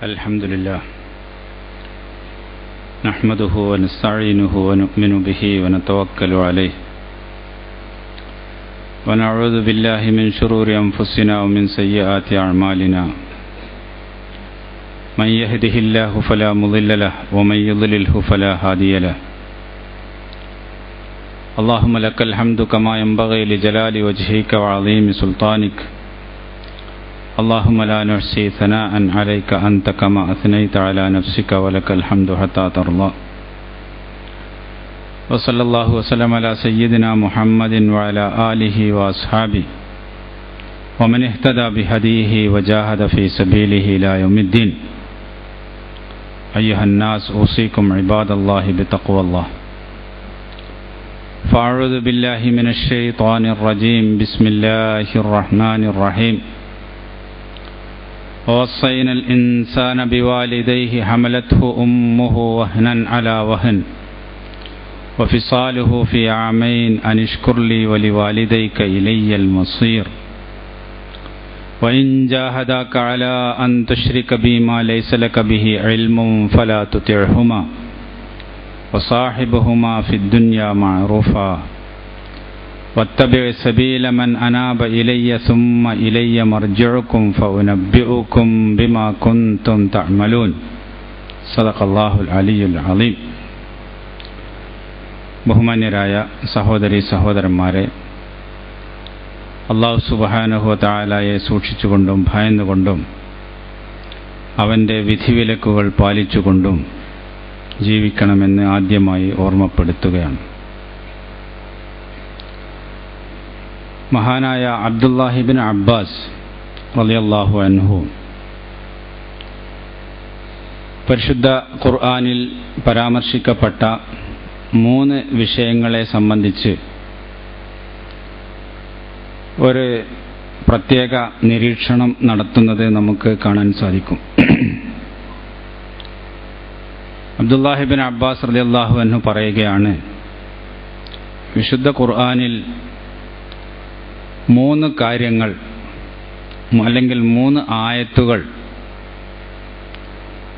الحمد لله نحمده ونستعينه ونؤمن به ونتوكل عليه ونعوذ بالله من شرور أنفسنا ومن سيئات أعمالنا من يهده الله فلا مضل له ومن يضلله فلا هادي له اللهم لك الحمد كما ينبغي لجلال وجهك وعظيم سلطانك اللهم لا نحصي ثناء عليك أنت كما أثنيت على نفسك ولك الحمد حتى ترضى وصلى الله وسلم على سيدنا محمد وعلى آله وأصحابه ومن اهتدى بهديه وجاهد في سبيله إلى يوم الدين أيها الناس أوصيكم عباد الله بتقوى الله فأعوذ بالله من الشيطان الرجيم بسم الله الرحمن الرحيم ووصينا الإنسان بوالديه حملته أمه وهنا على وهن وفصاله في عامين أن اشكر لي ولوالديك إلي المصير وإن جاهداك على أن تشرك بي ما ليس لك به علم فلا تطعهما وصاحبهما في الدنيا معروفا واتبع سبيل من أناب إلي ثم إلي مرجعكم فأنبئكم بما كنتم تعملون صدق الله العلي العظيم. ബഹുമാന്യരായ സഹോദരീ സഹോദരന്മാരെ, അല്ലാഹു സുബ്ഹാനഹു വ തആലയെ സൂക്ഷിച്ചുകൊണ്ടും ഭയന്നുകൊണ്ടും അവൻ്റെ വിധിവിലക്കുകൾ പാലിച്ചുകൊണ്ടും ജീവിക്കണമെന്ന് ആദ്യമായി ഓർമ്മപ്പെടുത്തുകയാണ്. മഹാനായ അബ്ദുല്ലാഹി ഇബ്നു അബ്ബാസ് റളിയല്ലാഹു അൻഹു പരിശുദ്ധ ഖുർആനിൽ പരാമർശിക്കപ്പെട്ട 3 വിഷയങ്ങളെ സംബന്ധിച്ച് ഒരു പ്രത്യേക നിരീക്ഷണം നടത്തുന്നത് നമുക്ക് കാണാൻ സാധിക്കും. അബ്ദുല്ലാഹി ഇബ്നു അബ്ബാസ് റളിയല്ലാഹു അൻഹു പറയുകയാണ്, വിശുദ്ധ ഖുർആനിൽ 3 കാര്യങ്ങൾ അല്ലെങ്കിൽ 3 ആയത്തുകൾ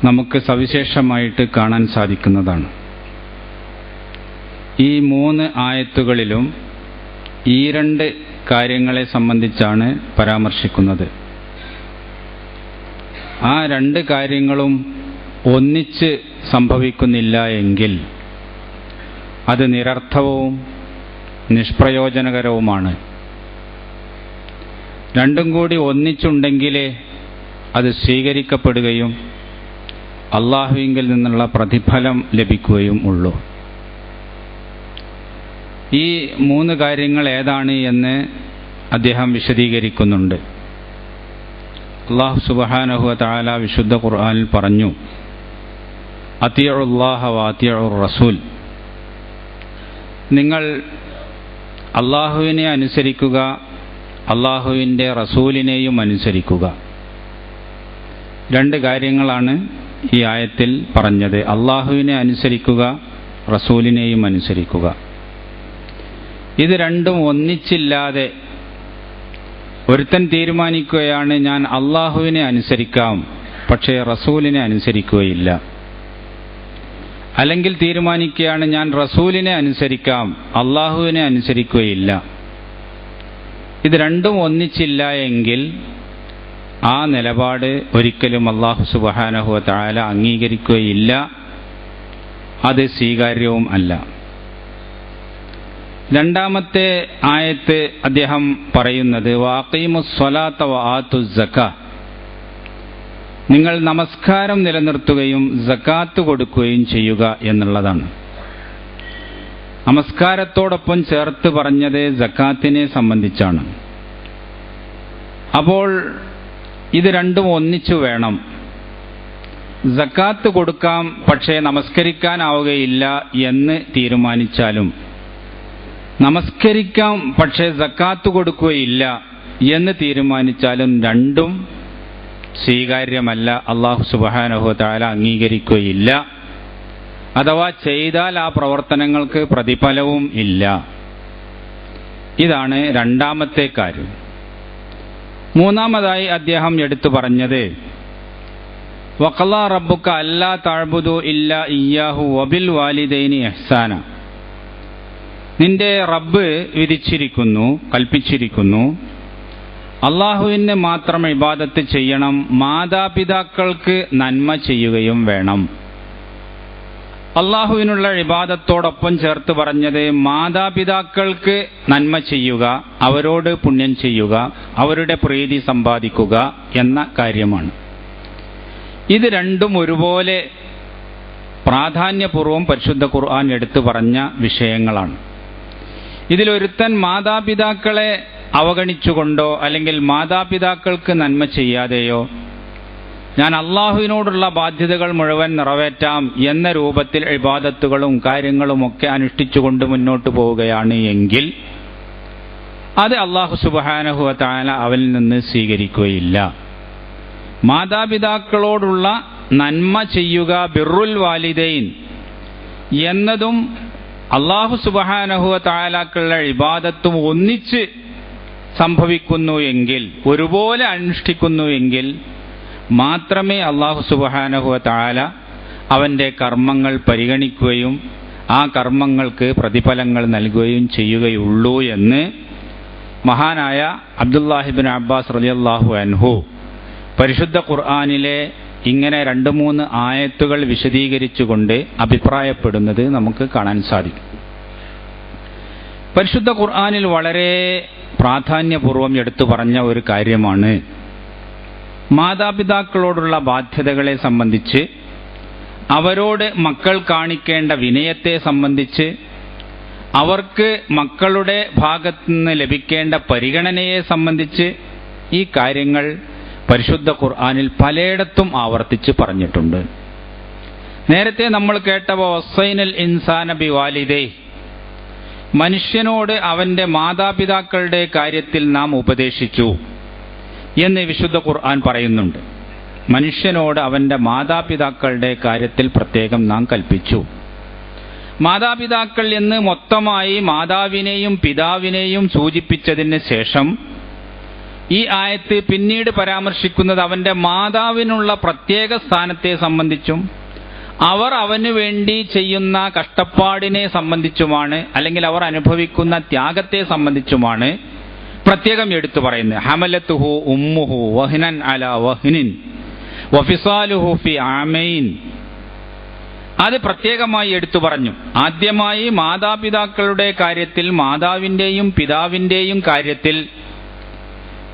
നമുക്ക് സവിശേഷമായിട്ട് കാണാൻ സാധിക്കുന്നതാണ്. ഈ 3 ആയത്തുകളിലും ഈ 2 കാര്യങ്ങളെ സംബന്ധിച്ചാണ് പരാമർശിക്കുന്നത്. ആ 2 കാര്യങ്ങളും ഒന്നിച്ച് സംഭവിക്കുന്നില്ല എങ്കിൽ അത് നിരർത്ഥവും നിഷ്പ്രയോജനകരവുമാണ്. രണ്ടും കൂടി ഒന്നിച്ചുണ്ടെങ്കിലേ അത് സ്വീകരിക്കപ്പെടുകയും അല്ലാഹുവിങ്കിൽ നിന്നുള്ള പ്രതിഫലം ലഭിക്കുകയും ഉള്ളൂ. ഈ 3 കാര്യങ്ങൾ ഏതാണ് എന്ന് അദ്ദേഹം വിശദീകരിക്കുന്നുണ്ട്. അല്ലാഹു സുബ്ഹാനഹു വ തആല വിശുദ്ധ ഖുർആനിൽ പറഞ്ഞു, അത്തിഉല്ലാഹ വ അത്തിഉർ റസൂൽ, നിങ്ങൾ അല്ലാഹുവിനെ അനുസരിക്കുക, അല്ലാഹുവിൻ്റെ റസൂലിനെയും അനുസരിക്കുക. 2 കാര്യങ്ങളാണ് ഈ ആയത്തിൽ പറഞ്ഞത്. അല്ലാഹുവിനെ അനുസരിക്കുക, റസൂലിനെയും അനുസരിക്കുക. ഇത് രണ്ടും ഒന്നിച്ചില്ലാതെ ഒരുത്തൻ തീരുമാനിക്കുകയാണ്, ഞാൻ അല്ലാഹുവിനെ അനുസരിക്കാം പക്ഷേ റസൂലിനെ അനുസരിക്കുകയില്ല. അല്ലെങ്കിൽ തീരുമാനിക്കുകയാണ്, ഞാൻ റസൂലിനെ അനുസരിക്കാം അല്ലാഹുവിനെ അനുസരിക്കുകയില്ല. ഇത് രണ്ടും ഒന്നിച്ചില്ല എങ്കിൽ ആ നിലപാട് ഒരിക്കലും അല്ലാഹു സുബ്ഹാനഹു വ തആല അംഗീകരിക്കുകയില്ല, അത് സ്വീകാര്യവും അല്ല. 2ാമത്തെ ആയത്ത് അദ്ദേഹം പറയുന്നത്, വഅഖീമുസ് സ്വലാത്ത വആതുസ് സക്കാ, നിങ്ങൾ നമസ്കാരം നിലനിർത്തുകയും സക്കാത്ത് കൊടുക്കുകയും ചെയ്യുക എന്നുള്ളതാണ്. നമസ്കാരത്തോടൊപ്പം ചേർത്ത് പറഞ്ഞത് സക്കാത്തിനെ സംബന്ധിച്ചാണ്. അപ്പോൾ ഇത് രണ്ടും ഒന്നിച്ചു വേണം. സക്കാത്ത് കൊടുക്കാം പക്ഷേ നമസ്കരിക്കാനാവുകയില്ല എന്ന് തീരുമാനിച്ചാലും, നമസ്കരിക്കാം പക്ഷേ സക്കാത്ത് കൊടുക്കുകയില്ല എന്ന് തീരുമാനിച്ചാലും രണ്ടും സ്വീകാര്യമല്ല, അല്ലാഹു സുബ്ഹാനഹു വ തആല അംഗീകരിക്കുകയില്ല. അഥവാ ചെയ്താൽ ആ പ്രവർത്തനങ്ങൾക്ക് പ്രതിഫലവും ഇല്ല. ഇതാണ് 2ാമത്തെ കാര്യം. 3ാമതായി അദ്ദേഹം എടുത്തു പറഞ്ഞത്, വഖളാ റബ്ബുക അല്ലാ തഅ്ബുദു ഇല്ലാ ഇയ്യാഹു വബിൽ വാലിദൈനി ഇഹ്സാന. നിന്റെ റബ്ബ് വിധിച്ചിരിക്കുന്നു, കൽപ്പിച്ചിരിക്കുന്നു, അള്ളാഹുവിന് മാത്രം ഇബാദത്ത് ചെയ്യണം, മാതാപിതാക്കൾക്ക് നന്മ ചെയ്യുകയും വേണം. അള്ളാഹുവിനുള്ള ഇബാദത്തോടൊപ്പം ചേർത്ത് പറഞ്ഞത് മാതാപിതാക്കൾക്ക് നന്മ ചെയ്യുക, അവരോട് പുണ്യം ചെയ്യുക, അവരുടെ പ്രീതി സമ്പാദിക്കുക എന്ന കാര്യമാണ്. ഇത് രണ്ടും ഒരുപോലെ പ്രാധാന്യപൂർവ്വം പരിശുദ്ധ ഖുർആൻ എടുത്തു പറഞ്ഞ വിഷയങ്ങളാണ്. ഇതിലൊരുത്തൻ മാതാപിതാക്കളെ അവഗണിച്ചുകൊണ്ടോ അല്ലെങ്കിൽ മാതാപിതാക്കൾക്ക് നന്മ ചെയ്യാതെയോ ഞാൻ അള്ളാഹുവിനോടുള്ള ബാധ്യതകൾ മുഴുവൻ നിറവേറ്റാം എന്ന രൂപത്തിൽ ഇബാദത്തുകളും കാര്യങ്ങളുമൊക്കെ അനുഷ്ഠിച്ചുകൊണ്ട് മുന്നോട്ട് പോവുകയാണ് എങ്കിൽ അത് അള്ളാഹു സുബ്ഹാനഹു വ തആല അവനിൽ നിന്ന് സ്വീകരിക്കുകയില്ല. മാതാപിതാക്കളോടുള്ള നന്മ ചെയ്യുക, ബിർറുൽ വാലിദൈൻ എന്നതും അള്ളാഹു സുബ്ഹാനഹു വ തആലക്കുള്ള ഇബാദത്തും ഒന്നിച്ച് സംഭവിക്കുന്നു എങ്കിൽ, ഒരുപോലെ അനുഷ്ഠിക്കുന്നു എങ്കിൽ മാത്രമേ അള്ളാഹു സുബ്ഹാനഹു വ തആല അവൻ്റെ കർമ്മങ്ങൾ പരിഗണിക്കുകയും ആ കർമ്മങ്ങൾക്ക് പ്രതിഫലങ്ങൾ നൽകുകയും ചെയ്യുകയുള്ളൂ എന്ന് മഹാനായ അബ്ദുല്ലാഹി ഇബ്നു അബ്ബാസ് റളിയല്ലാഹു അൻഹു പരിശുദ്ധ ഖുർആനിലെ ഇങ്ങനെ 2-3 ആയത്തുകൾ വിശദീകരിച്ചുകൊണ്ട് അഭിപ്രായപ്പെടുന്നത് നമുക്ക് കാണാൻ സാധിക്കും. പരിശുദ്ധ ഖുർആനിൽ വളരെ പ്രാധാന്യപൂർവ്വം എടുത്തു പറഞ്ഞ ഒരു കാര്യമാണ് മാതാപിതാക്കളോടുള്ള ബാധ്യതകളെ സംബന്ധിച്ച്, അവരോട് മക്കൾ കാണിക്കേണ്ട വിനയത്തെ സംബന്ധിച്ച്, അവർക്ക് മക്കളുടെ ഭാഗത്തുനിന്ന് ലഭിക്കേണ്ട പരിഗണനയെ സംബന്ധിച്ച് ഈ കാര്യങ്ങൾ പരിശുദ്ധ ഖുർആനിൽ പലയിടത്തും ആവർത്തിച്ച് പറഞ്ഞിട്ടുണ്ട്. നേരത്തെ നമ്മൾ കേട്ട വസ്സൈനൽ ഇൻസാന ബിവാലിദൈഹി, മനുഷ്യനോട് അവൻ്റെ മാതാപിതാക്കളുടെ കാര്യത്തിൽ നാം ഉപദേശിച്ചു എന്ന് വിശുദ്ധ ഖുർആൻ പറയുന്നുണ്ട്. മനുഷ്യനോട് അവൻ്റെ മാതാപിതാക്കളുടെ കാര്യത്തിൽ പ്രത്യേകം നാം കൽപ്പിച്ചു. മാതാപിതാക്കൾ എന്ന് മൊത്തമായി മാതാവിനെയും പിതാവിനെയും സൂചിപ്പിച്ചതിന് ശേഷം ഈ ആയത്ത് പിന്നീട് പരാമർശിക്കുന്നത് അവൻ്റെ മാതാവിനുള്ള പ്രത്യേക സ്ഥാനത്തെ സംബന്ധിച്ചും അവർ അവനു വേണ്ടി ചെയ്യുന്ന കഷ്ടപ്പാടിനെ സംബന്ധിച്ചുമാണ്, അല്ലെങ്കിൽ അവർ അനുഭവിക്കുന്ന ത്യാഗത്തെ സംബന്ധിച്ചുമാണ് പ്രത്യേകം എടുത്തു പറയുന്നത്. ഹമലത്തുഹു ഉമ്മുഹു വഹ്നൻ അലാ വഹ്നിൻ വഫിസാലുഹു ഫി ആമൈൻ. അത് പ്രത്യേകമായി എടുത്തു പറഞ്ഞു. ആദ്യമായി മാതാപിതാക്കളുടെ കാര്യത്തിൽ, മാതാവിൻ്റെയും പിതാവിൻ്റെയും കാര്യത്തിൽ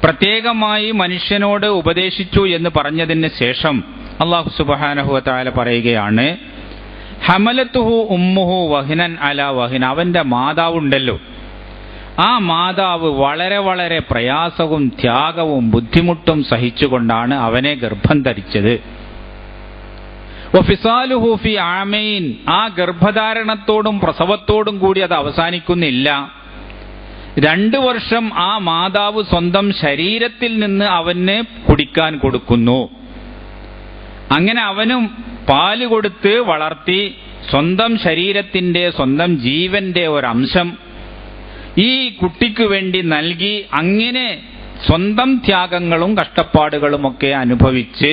പ്രത്യേകമായി മനുഷ്യനോട് ഉപദേശിച്ചു എന്ന് പറഞ്ഞതിന് ശേഷം അല്ലാഹു സുബ്ഹാനഹു വ തആല പറയുകയാണ്, ഹമലത്തുഹു ഉമ്മുഹു വഹ്നൻ അലാ വഹ്ൻ. അവൻ്റെ മാതാവുണ്ടല്ലോ, ആ മാതാവ് വളരെ വളരെ പ്രയാസവും ത്യാഗവും ബുദ്ധിമുട്ടും സഹിച്ചുകൊണ്ടാണ് അവനെ ഗർഭം ധരിച്ചത്. വഫിസാലുഹു ഫി ആമൈൻ. ആ ഗർഭധാരണത്തോടും പ്രസവത്തോടും കൂടി അത് അവസാനിക്കുന്നില്ല. 2 വർഷം ആ മാതാവ് സ്വന്തം ശരീരത്തിൽ നിന്ന് അവന് കുടിക്കാൻ കൊടുക്കുന്നു. അങ്ങനെ അവനും പാല് കൊടുത്ത് വളർത്തി സ്വന്തം ശരീരത്തിൻ്റെ, സ്വന്തം ജീവന്റെ ഒരംശം ഈ കുട്ടിക്ക് വേണ്ടി നൽകി, അങ്ങനെ സ്വന്തം ത്യാഗങ്ങളും കഷ്ടപ്പാടുകളുമൊക്കെ അനുഭവിച്ച്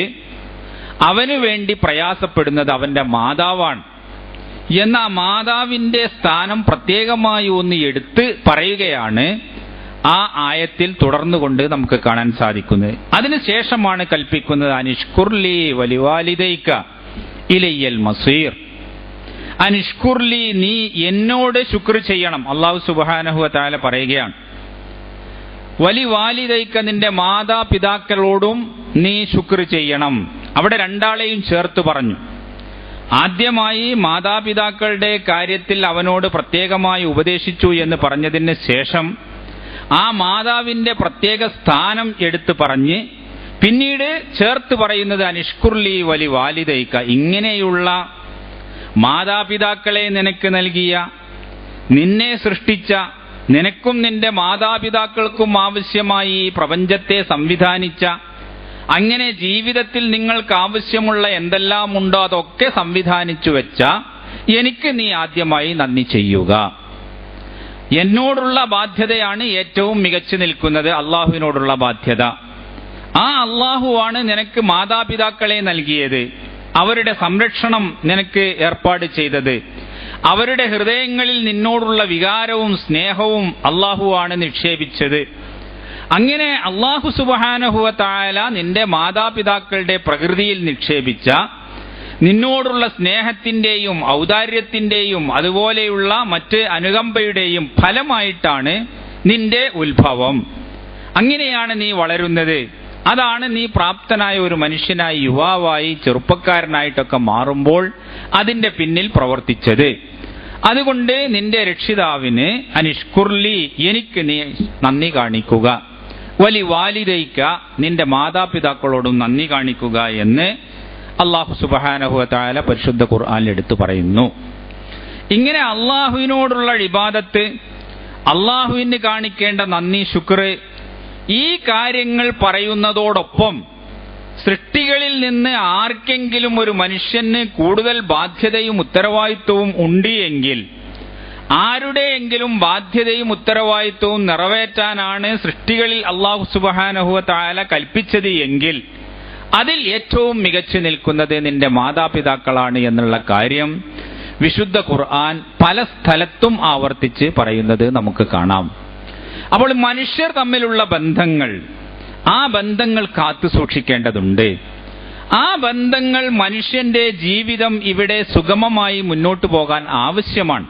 അവനു വേണ്ടി പ്രയാസപ്പെടുന്നത് അവൻ്റെ മാതാവാണ് എന്ന മാതാവിൻ്റെ സ്ഥാനം പ്രത്യേകമായി ഒന്ന് എടുത്ത് പറയുകയാണ് ആ ആയത്തിൽ തുടർന്നുകൊണ്ട് നമുക്ക് കാണാൻ സാധിക്കുന്നത്. അതിനുശേഷമാണ് കൽപ്പിക്കുന്നത്, അനിഷ്കുർലി വലിവാലിദൈക ഇലയ്യൽ മസീർ. അനിഷ്കുർലി, നീ എന്നോട് ശുക്ർ ചെയ്യണം. അല്ലാഹു സുബ്ഹാനഹു വ തആല പറയുകയാണ്, വലിവാലിദൈക, നിന്റെ മാതാപിതാക്കളോടും നീ ശുക്ർ ചെയ്യണം. അവിടെ രണ്ടാളെയും ചേർത്ത് പറഞ്ഞു. ആദ്യമായി മാതാപിതാക്കളുടെ കാര്യത്തിൽ അവനോട് പ്രത്യേകമായി ഉപദേശിച്ചു എന്ന് പറഞ്ഞതിന് ശേഷം ആ മാതാവിൻ്റെ പ്രത്യേക സ്ഥാനം എടുത്തു പറഞ്ഞ് പിന്നീട് ചേർത്ത് പറയുന്നത് അനിഷ്കുർലി വലി വാലിദൈക, ഇങ്ങനെയുള്ള മാതാപിതാക്കളെ നിനക്ക് നൽകിയ, നിന്നെ സൃഷ്ടിച്ച, നിനക്കും നിന്റെ മാതാപിതാക്കൾക്കും ആവശ്യമായി ഈ പ്രപഞ്ചത്തെ സംവിധാനിച്ച, അങ്ങനെ ജീവിതത്തിൽ നിങ്ങൾക്ക് ആവശ്യമുള്ള എന്തെല്ലാം ഉണ്ടോ അതൊക്കെ സംവിധാനിച്ചു വെച്ച എനിക്ക് നീ ആദ്യമായി നന്ദി ചെയ്യുക. എന്നോടുള്ള ബാധ്യതയാണ് ഏറ്റവും മികച്ചു നിൽക്കുന്നത്, അള്ളാഹുവിനോടുള്ള ബാധ്യത. ആ അള്ളാഹുവാണ് നിനക്ക് മാതാപിതാക്കളെ നൽകിയത്, അവരുടെ സംരക്ഷണം നിനക്ക് ഏർപ്പാട് ചെയ്തത്, അവരുടെ ഹൃദയങ്ങളിൽ നിന്നോടുള്ള വികാരവും സ്നേഹവും അള്ളാഹുവാണ് നിക്ഷേപിച്ചത്. അങ്ങനെ അള്ളാഹു സുബ്ഹാനഹു വ തആല നിന്റെ മാതാപിതാക്കളുടെ പ്രകൃതിയിൽ നിക്ഷേപിച്ച നിന്നോടുള്ള സ്നേഹത്തിന്റെയും ഔദാര്യത്തിന്റെയും അതുപോലെയുള്ള മറ്റ് അനുകമ്പയുടെയും ഫലമായിട്ടാണ് നിന്റെ ഉത്ഭവം. അങ്ങനെയാണ് നീ വളരുന്നത്. അതാണ് നീ പ്രാപ്തനായ ഒരു മനുഷ്യനായി, യുവാവായി, ചെറുപ്പക്കാരനായിട്ടൊക്കെ മാറുമ്പോൾ അതിന്റെ പിന്നിൽ പ്രവർത്തിച്ചത്. അതുകൊണ്ട് നിന്റെ രക്ഷിതാവിന് അനിഷ്കുർലി, എനിക്ക് നീ നന്ദി കാണിക്കുക, വലി വാലിദൈക, നിന്റെ മാതാപിതാക്കളോടും നന്ദി കാണിക്കുക എന്ന് അല്ലാഹു സുബ്ഹാനഹു വ തആല പരിശുദ്ധ ഖുർആനിൽ എടുത്തു പറയുന്നു. ഇങ്ങനെ അള്ളാഹുവിനോടുള്ള ഇബാദത്ത്, അള്ളാഹുവിന് കാണിക്കേണ്ട നന്ദി, ശുക്ർ, ഈ കാര്യങ്ങൾ പറയുന്നതോടൊപ്പം സൃഷ്ടികളിൽ നിന്ന് ആർക്കെങ്കിലും ഒരു മനുഷ്യന് കൂടുതൽ ബാധ്യതയും ഉത്തരവാദിത്വവും ഉണ്ട് എങ്കിൽ, ആരുടെയെങ്കിലും ബാധ്യതയും ഉത്തരവാദിത്വവും നിറവേറ്റാനാണ് സൃഷ്ടികളിൽ അല്ലാഹു സുബ്ഹാനഹു വ തആല കൽപ്പിച്ചത് എങ്കിൽ അതിൽ ഏറ്റവും മികച്ചു നിൽക്കുന്നത് നിന്റെ മാതാപിതാക്കളാണ് എന്നുള്ള കാര്യം വിശുദ്ധ ഖുർആൻ പല സ്ഥലത്തും ആവർത്തിച്ച് പറയുന്നത് നമുക്ക് കാണാം. അപ്പോൾ മനുഷ്യർ തമ്മിലുള്ള ബന്ധങ്ങൾ, ആ ബന്ധങ്ങൾ കാത്തു സൂക്ഷിക്കേണ്ടതുണ്ട്. ആ ബന്ധങ്ങൾ മനുഷ്യന്റെ ജീവിതം ഇവിടെ സുഗമമായി മുന്നോട്ടു പോകാൻ ആവശ്യമാണ്.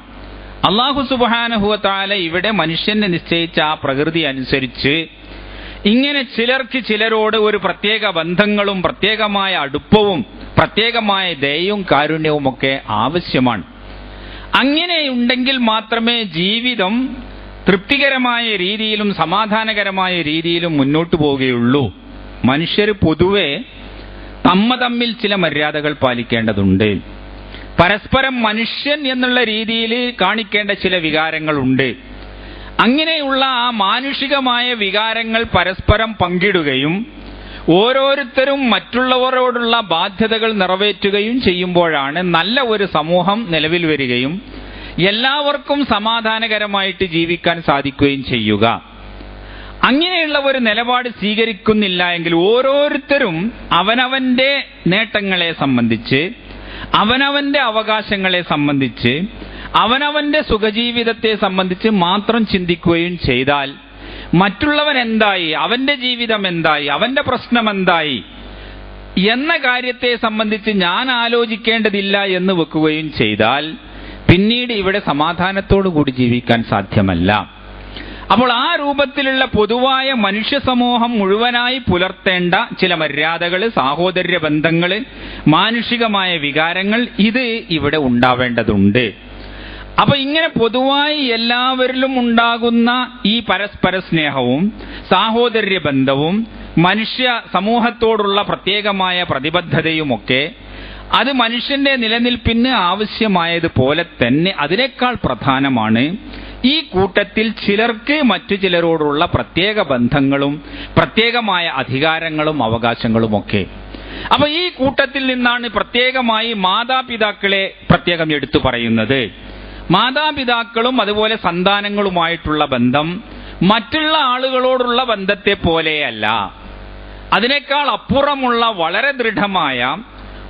അല്ലാഹു സുബ്ഹാനഹു വ തആല ഇവിടെ മനുഷ്യനെ നിശ്ചയിച്ച ആ പ്രകൃതി അനുസരിച്ച് ഇങ്ങനെ ചിലർക്ക് ചിലരോട് ഒരു പ്രത്യേക ബന്ധങ്ങളും പ്രത്യേകമായ അടുപ്പവും പ്രത്യേകമായ ദയയും കാരുണ്യവും ഒക്കെ ആവശ്യമാണ്. അങ്ങനെയുണ്ടെങ്കിൽ മാത്രമേ ജീവിതം തൃപ്തികരമായ രീതിയിലും സമാധാനകരമായ രീതിയിലും മുന്നോട്ടു പോവുകയുള്ളൂ. മനുഷ്യർ പൊതുവെ തമ്മിൽ ചില മര്യാദകൾ പാലിക്കേണ്ടതുണ്ട്. പരസ്പരം മനുഷ്യൻ എന്നുള്ള രീതിയിൽ കാണിക്കേണ്ട ചില വികാരങ്ങളുണ്ട്. അങ്ങനെയുള്ള ആ മാനുഷികമായ വികാരങ്ങൾ പരസ്പരം പങ്കിടുകയും ഓരോരുത്തരും മറ്റുള്ളവരോടുള്ള ബാധ്യതകൾ നിറവേറ്റുകയും ചെയ്യുമ്പോഴാണ് നല്ല ഒരു സമൂഹം നിലവിൽ വരികയും എല്ലാവർക്കും സമാധാനകരമായിട്ട് ജീവിക്കാൻ സാധിക്കുകയും ചെയ്യുക. അങ്ങനെയുള്ള ഒരു നിലപാട് സ്വീകരിക്കുന്നില്ല എങ്കിൽ ഓരോരുത്തരും അവനവന്റെ നേട്ടങ്ങളെ സംബന്ധിച്ച്, അവനവന്റെ അവകാശങ്ങളെ സംബന്ധിച്ച്, അവനവന്റെ സുഖജീവിതത്തെ സംബന്ധിച്ച് മാത്രം ചിന്തിക്കുകയും ചെയ്താൽ മറ്റുള്ളവൻ എന്തായി, അവന്റെ ജീവിതം എന്തായി, അവന്റെ പ്രശ്നം എന്തായി എന്ന കാര്യത്തെ സംബന്ധിച്ച് ഞാൻ ആലോചിക്കേണ്ടതില്ല എന്ന് വെക്കുകയും ചെയ്താൽ പിന്നീട് ഇവിടെ സമാധാനത്തോടു കൂടി ജീവിക്കാൻ സാധ്യമല്ല. അപ്പോൾ ആ രൂപത്തിലുള്ള പൊതുവായ മനുഷ്യ സമൂഹം മുഴുവനായി പുലർത്തേണ്ട ചില മര്യാദകൾ, സാഹോദര്യ ബന്ധങ്ങൾ, മാനുഷികമായ വികാരങ്ങൾ, ഇത് ഇവിടെ ഉണ്ടാവേണ്ടതുണ്ട്. അപ്പൊ ഇങ്ങനെ പൊതുവായി എല്ലാവരിലും ഉണ്ടാകുന്ന ഈ പരസ്പര സ്നേഹവും സാഹോദര്യ ബന്ധവും മനുഷ്യ സമൂഹത്തോടുള്ള പ്രത്യേകമായ പ്രതിബദ്ധതയുമൊക്കെ അത് മനുഷ്യന്റെ നിലനിൽപ്പിന് ആവശ്യമായതുപോലെ തന്നെ അതിനേക്കാൾ പ്രധാനമാണ് ഈ കൂട്ടത്തിൽ ചിലർക്ക് മറ്റു ചിലരോടുള്ള പ്രത്യേക ബന്ധങ്ങളും പ്രത്യേകമായ അധികാരങ്ങളും അവകാശങ്ങളും ഒക്കെ. അപ്പൊ ഈ കൂട്ടത്തിൽ നിന്നാണ് പ്രത്യേകമായി മാതാപിതാക്കളെ പ്രത്യേകം എടുത്തു പറയുന്നത്. മാതാപിതാക്കളും അതുപോലെ സന്താനങ്ങളുമായിട്ടുള്ള ബന്ധം മറ്റുള്ള ആളുകളോടുള്ള ബന്ധത്തെ പോലെയല്ല, അതിനേക്കാൾ അപ്പുറമുള്ള വളരെ ദൃഢമായ,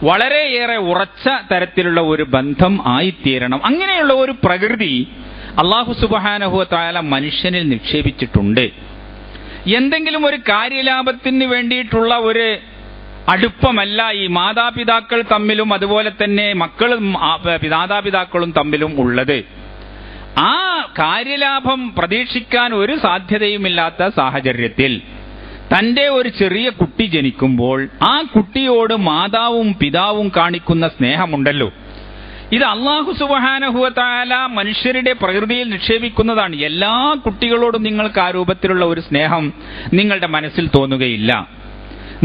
വളരെയേറെ ഉറച്ച തരത്തിലുള്ള ഒരു ബന്ധം ആയിത്തീരണം. അങ്ങനെയുള്ള ഒരു പ്രകൃതി അല്ലാഹു സുബ്ഹാനഹു വ തആല മനുഷ്യനിൽ നിക്ഷേപിച്ചിട്ടുണ്ട്. എന്തെങ്കിലും ഒരു കാര്യലാഭത്തിന് വേണ്ടിയിട്ടുള്ള ഒരു അടുപ്പമല്ല ഈ മാതാപിതാക്കൾ തമ്മിലും അതുപോലെ തന്നെ മക്കളും മാതാപിതാക്കളും തമ്മിലും ഉള്ളത്. ആ കാര്യലാഭം പ്രതീക്ഷിക്കാൻ ഒരു സാധ്യതയുമില്ലാത്ത സാഹചര്യത്തിൽ തന്റെ ഒരു ചെറിയ കുട്ടി ജനിക്കുമ്പോൾ ആ കുട്ടിയോട് മാതാവും പിതാവും കാണിക്കുന്ന സ്നേഹമുണ്ടല്ലോ, ഇത് അല്ലാഹു സുബ്ഹാനഹു വ തആല മനുഷ്യരുടെ പ്രകൃതിയിൽ നിക്ഷേപിക്കുന്നതാണ്. എല്ലാ കുട്ടികളോടും നിങ്ങൾക്ക് ആ രൂപത്തിലുള്ള ഒരു സ്നേഹം നിങ്ങളുടെ മനസ്സിൽ തോന്നുകയില്ല.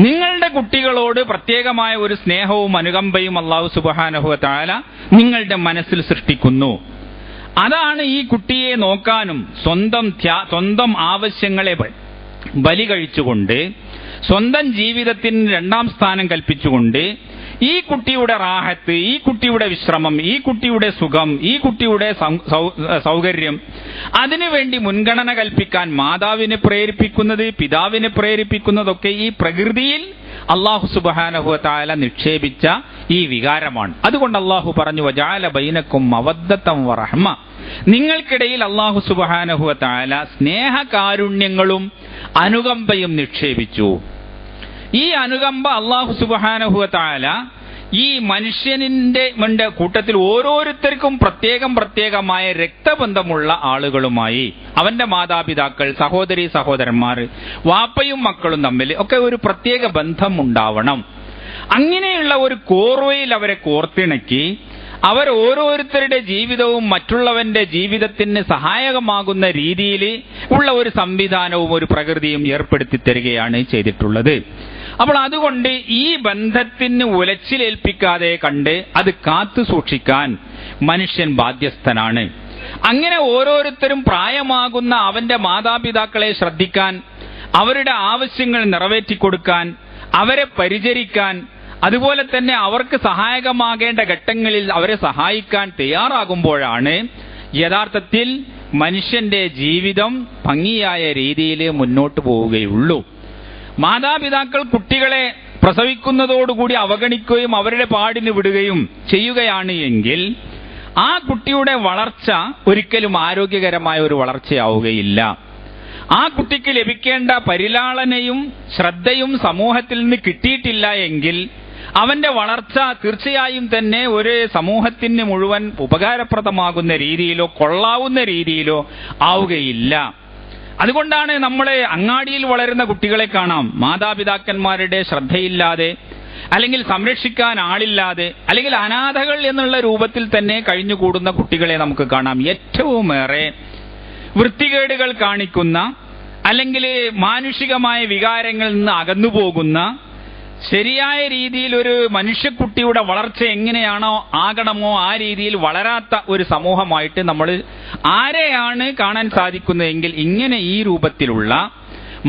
നിങ്ങളുടെ കുട്ടികളോട് പ്രത്യേകമായ ഒരു സ്നേഹവും അനുകമ്പയും അല്ലാഹു സുബ്ഹാനഹു വ തആല നിങ്ങളുടെ മനസ്സിൽ സൃഷ്ടിക്കുന്നു. അതാണ് ഈ കുട്ടിയെ നോക്കാനും സ്വന്തം ആവശ്യങ്ങളെ ബലി കഴിച്ചുകൊണ്ട് സ്വന്തം ജീവിതത്തിന് രണ്ടാം സ്ഥാനം കൽപ്പിച്ചുകൊണ്ട് ഈ കുട്ടിയുടെ റാഹത്ത്, ഈ കുട്ടിയുടെ വിശ്രമം, ഈ കുട്ടിയുടെ സുഖം, ഈ കുട്ടിയുടെ സൗകര്യം, അതിനുവേണ്ടി മുൻഗണന കൽപ്പിക്കാൻ മാതാവിനെ പ്രേരിപ്പിക്കുന്നത്, പിതാവിനെ പ്രേരിപ്പിക്കുന്നതൊക്കെ ഈ പ്രകൃതിയിൽ അല്ലാഹു സുബ്ഹാനഹു വ തആല നിക്ഷേപിച്ച ഈ വികാരമാണ്. അതുകൊണ്ട് അല്ലാഹു പറഞ്ഞു, വജഅല ബൈനക്കും മവദ്ദത്തൻ വറഹ്മ, നിങ്ങൾക്കിടയിൽ അല്ലാഹു സുബ്ഹാനഹു വ തആല സ്നേഹകാരുണ്യങ്ങളും അനുകമ്പയും നിക്ഷേപിച്ചു. ഈ അനുകമ്പ അല്ലാഹു സുബ്ഹാനഹു വ തആല ഈ മനുഷ്യനിന്റെ കൂട്ടത്തിൽ ഓരോരുത്തർക്കും പ്രത്യേകമായ രക്തബന്ധമുള്ള ആളുകളുമായി, അവന്റെ മാതാപിതാക്കൾ, സഹോദരി സഹോദരന്മാർ, വാപ്പയും മക്കളും തമ്മിൽ ഒക്കെ ഒരു പ്രത്യേക ബന്ധം ഉണ്ടാവണം. അങ്ങനെയുള്ള ഒരു കോർവയിൽ അവരെ കോർത്തിണക്കി അവർ ഓരോരുത്തരുടെ ജീവിതവും മറ്റുള്ളവന്റെ ജീവിതത്തിന് സഹായകമാകുന്ന രീതിയിൽ ഉള്ള ഒരു സംവിധാനവും ഒരു പ്രകൃതിയും ഏർപ്പെടുത്തി തരികയാണ് ചെയ്തിട്ടുള്ളത്. അപ്പോൾ അതുകൊണ്ട് ഈ ബന്ധത്തിന് ഉലച്ചിലേൽപ്പിക്കാതെ കണ്ട് അത് കാത്തു സൂക്ഷിക്കാൻ മനുഷ്യൻ ബാധ്യസ്ഥനാണ്. അങ്ങനെ ഓരോരുത്തരും പ്രായമാകുന്ന അവന്റെ മാതാപിതാക്കളെ ശ്രദ്ധിക്കാൻ, അവരുടെ ആവശ്യങ്ങൾ നിറവേറ്റിക്കൊടുക്കാൻ, അവരെ പരിചരിക്കാൻ, അതുപോലെ തന്നെ അവർക്ക് സഹായകമാകേണ്ട ഘട്ടങ്ങളിൽ അവരെ സഹായിക്കാൻ തയ്യാറാകുമ്പോഴാണ് യഥാർത്ഥത്തിൽ മനുഷ്യന്റെ ജീവിതം ഭംഗിയായ രീതിയിൽ മുന്നോട്ട് പോവുകയുള്ളൂ. മാതാപിതാക്കൾ കുട്ടികളെ പ്രസവിക്കുന്നതോടുകൂടി അവഗണിക്കുകയും അവരുടെ പാടിന് വിടുകയും ചെയ്യുകയാണ് എങ്കിൽ ആ കുട്ടിയുടെ വളർച്ച ഒരിക്കലും ആരോഗ്യകരമായ ഒരു വളർച്ചയാവുകയില്ല. ആ കുട്ടിക്ക് ലഭിക്കേണ്ട പരിലാളനയും ശ്രദ്ധയും സമൂഹത്തിൽ നിന്ന് കിട്ടിയിട്ടില്ല എങ്കിൽ അവന്റെ വളർച്ച തീർച്ചയായും തന്നെ ഒരു സമൂഹത്തിന് മുഴുവൻ ഉപകാരപ്രദമാകുന്ന രീതിയിലോ കൊള്ളാവുന്ന രീതിയിലോ ആവുകയില്ല. അതുകൊണ്ടാണ് നമ്മളെ അങ്ങാടിയിൽ വളരുന്ന കുട്ടികളെ കാണാം, മാതാപിതാക്കന്മാരുടെ ശ്രദ്ധയില്ലാതെ, അല്ലെങ്കിൽ സംരക്ഷിക്കാൻ ആളില്ലാതെ, അല്ലെങ്കിൽ അനാഥകൾ എന്നുള്ള രൂപത്തിൽ തന്നെ കഴിഞ്ഞുകൂടുന്ന കുട്ടികളെ നമുക്ക് കാണാം. ഏറ്റവുമേറെ വൃത്തികേടുകൾ കാണിക്കുന്ന, അല്ലെങ്കിൽ മാനുഷികമായ വികാരങ്ങളിൽ നിന്ന് അകന്നുപോകുന്ന, ശരിയായ രീതിയിൽ ഒരു മനുഷ്യക്കുട്ടിയുടെ വളർച്ച എങ്ങനെയാണോ ആകണമോ ആ രീതിയിൽ വളരാത്ത ഒരു സമൂഹമായിട്ട് നമ്മൾ ആരെയാണ് കാണാൻ സാധിക്കുന്നതെങ്കിൽ ഇങ്ങനെ ഈ രൂപത്തിലുള്ള